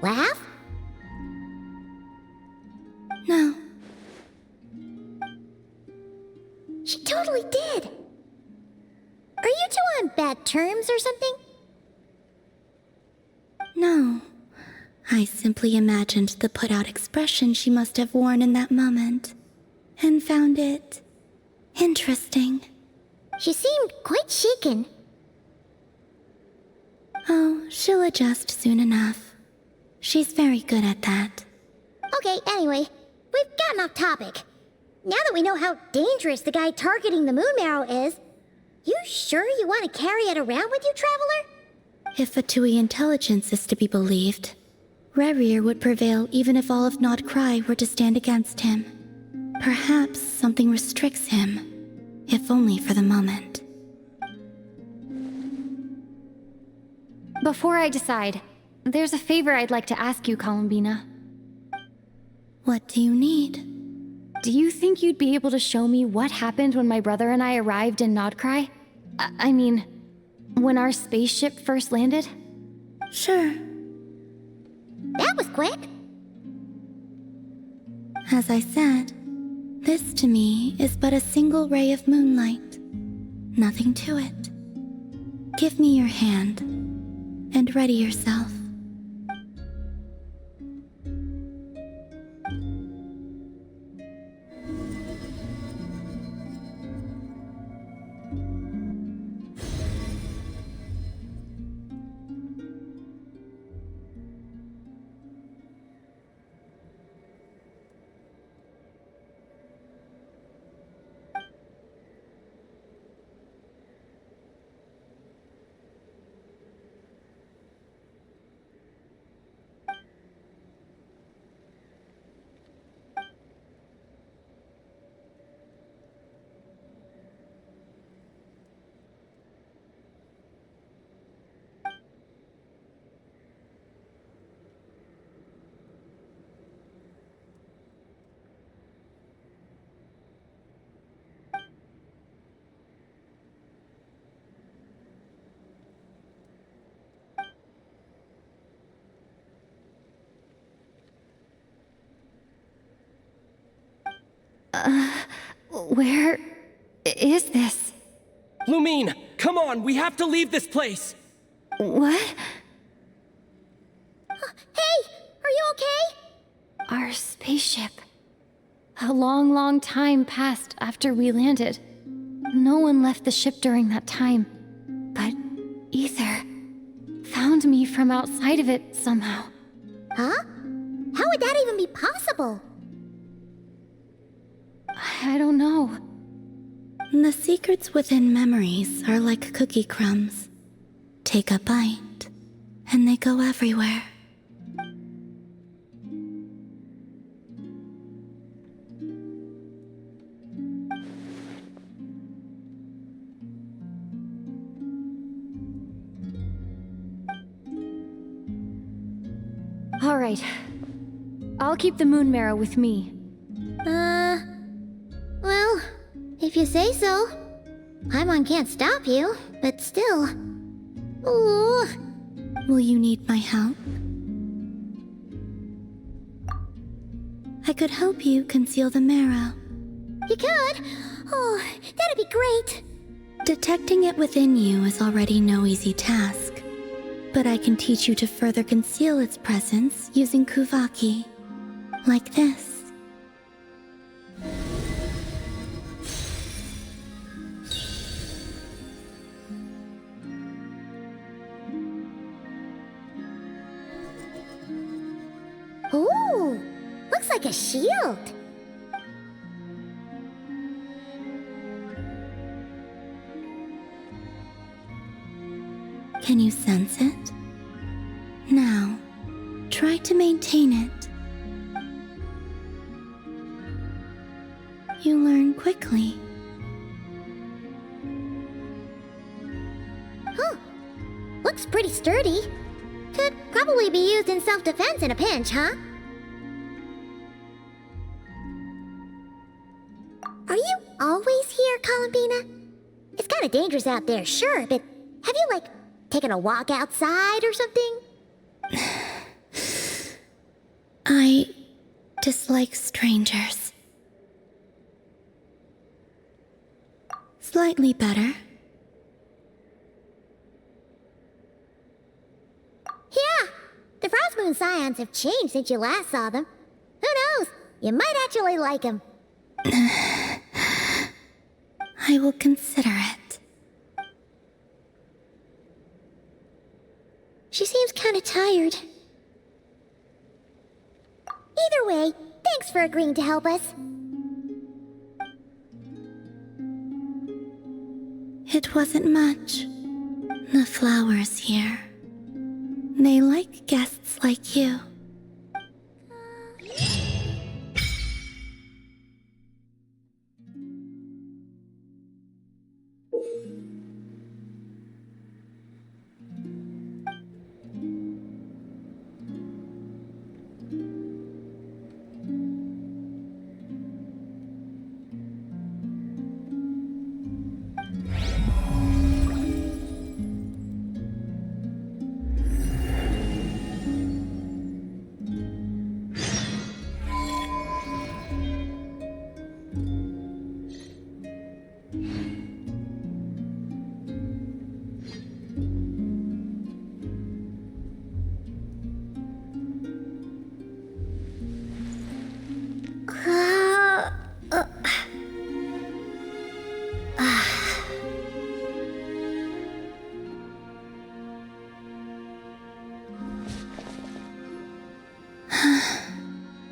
laugh? No. She totally did. Are you two on bad terms or something? No. I simply imagined the put-out expression she must have worn in that moment, and found it interesting. She seemed quite shaken. Oh, she'll adjust soon enough. She's very good at that. Okay, anyway, we've gotten off topic. Now that we know how dangerous the guy targeting the moon marrow is, you sure you want to carry it around with you, Traveler? If Fatui intelligence is to be believed, Rerir would prevail even if all of Nod Cry were to stand against him. Perhaps something restricts him, if only for the moment. Before I decide, there's a favor I'd like to ask you, Columbina. What do you need? Do you think you'd be able to show me what happened when my brother and I arrived in Nodcry? I mean, when our spaceship first landed? Sure. That was quick. As I said, this to me is but a single ray of moonlight. Nothing to it. Give me your hand, and ready yourself. Where is this? Lumine, come on, we have to leave this place! What? Hey, are you okay? Our spaceship. A long, long time passed after we landed. No one left the ship during that time. But Ether found me from outside of it somehow. Huh? How would that even be possible? I don't know. The secrets within memories are like cookie crumbs. Take a bite, and they go everywhere. All right. I'll keep the moon marrow with me. Well, if you say so. Paimon can't stop you, but still. Ooh. Will you need my help? I could help you conceal the marrow. You could? Oh, that'd be great. Detecting it within you is already no easy task. But I can teach you to further conceal its presence using Kuvaki. Like this. Ooh, looks like a shield. Can you sense it? Now, try to maintain it. You learn quickly. Huh. Looks pretty sturdy. Could probably be used in self-defense in a pinch, huh? Are you always here, Columbina? It's kinda dangerous out there, sure, but have you, like, taken a walk outside or something? I dislike strangers. Slightly better. Yeah, the Frost Moon Scions have changed since you last saw them. Who knows? You might actually like them. I will consider it. She seems kinda tired. Either way, thanks for agreeing to help us. It wasn't much. The flowers here. They like guests like you.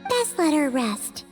Best let her rest.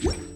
You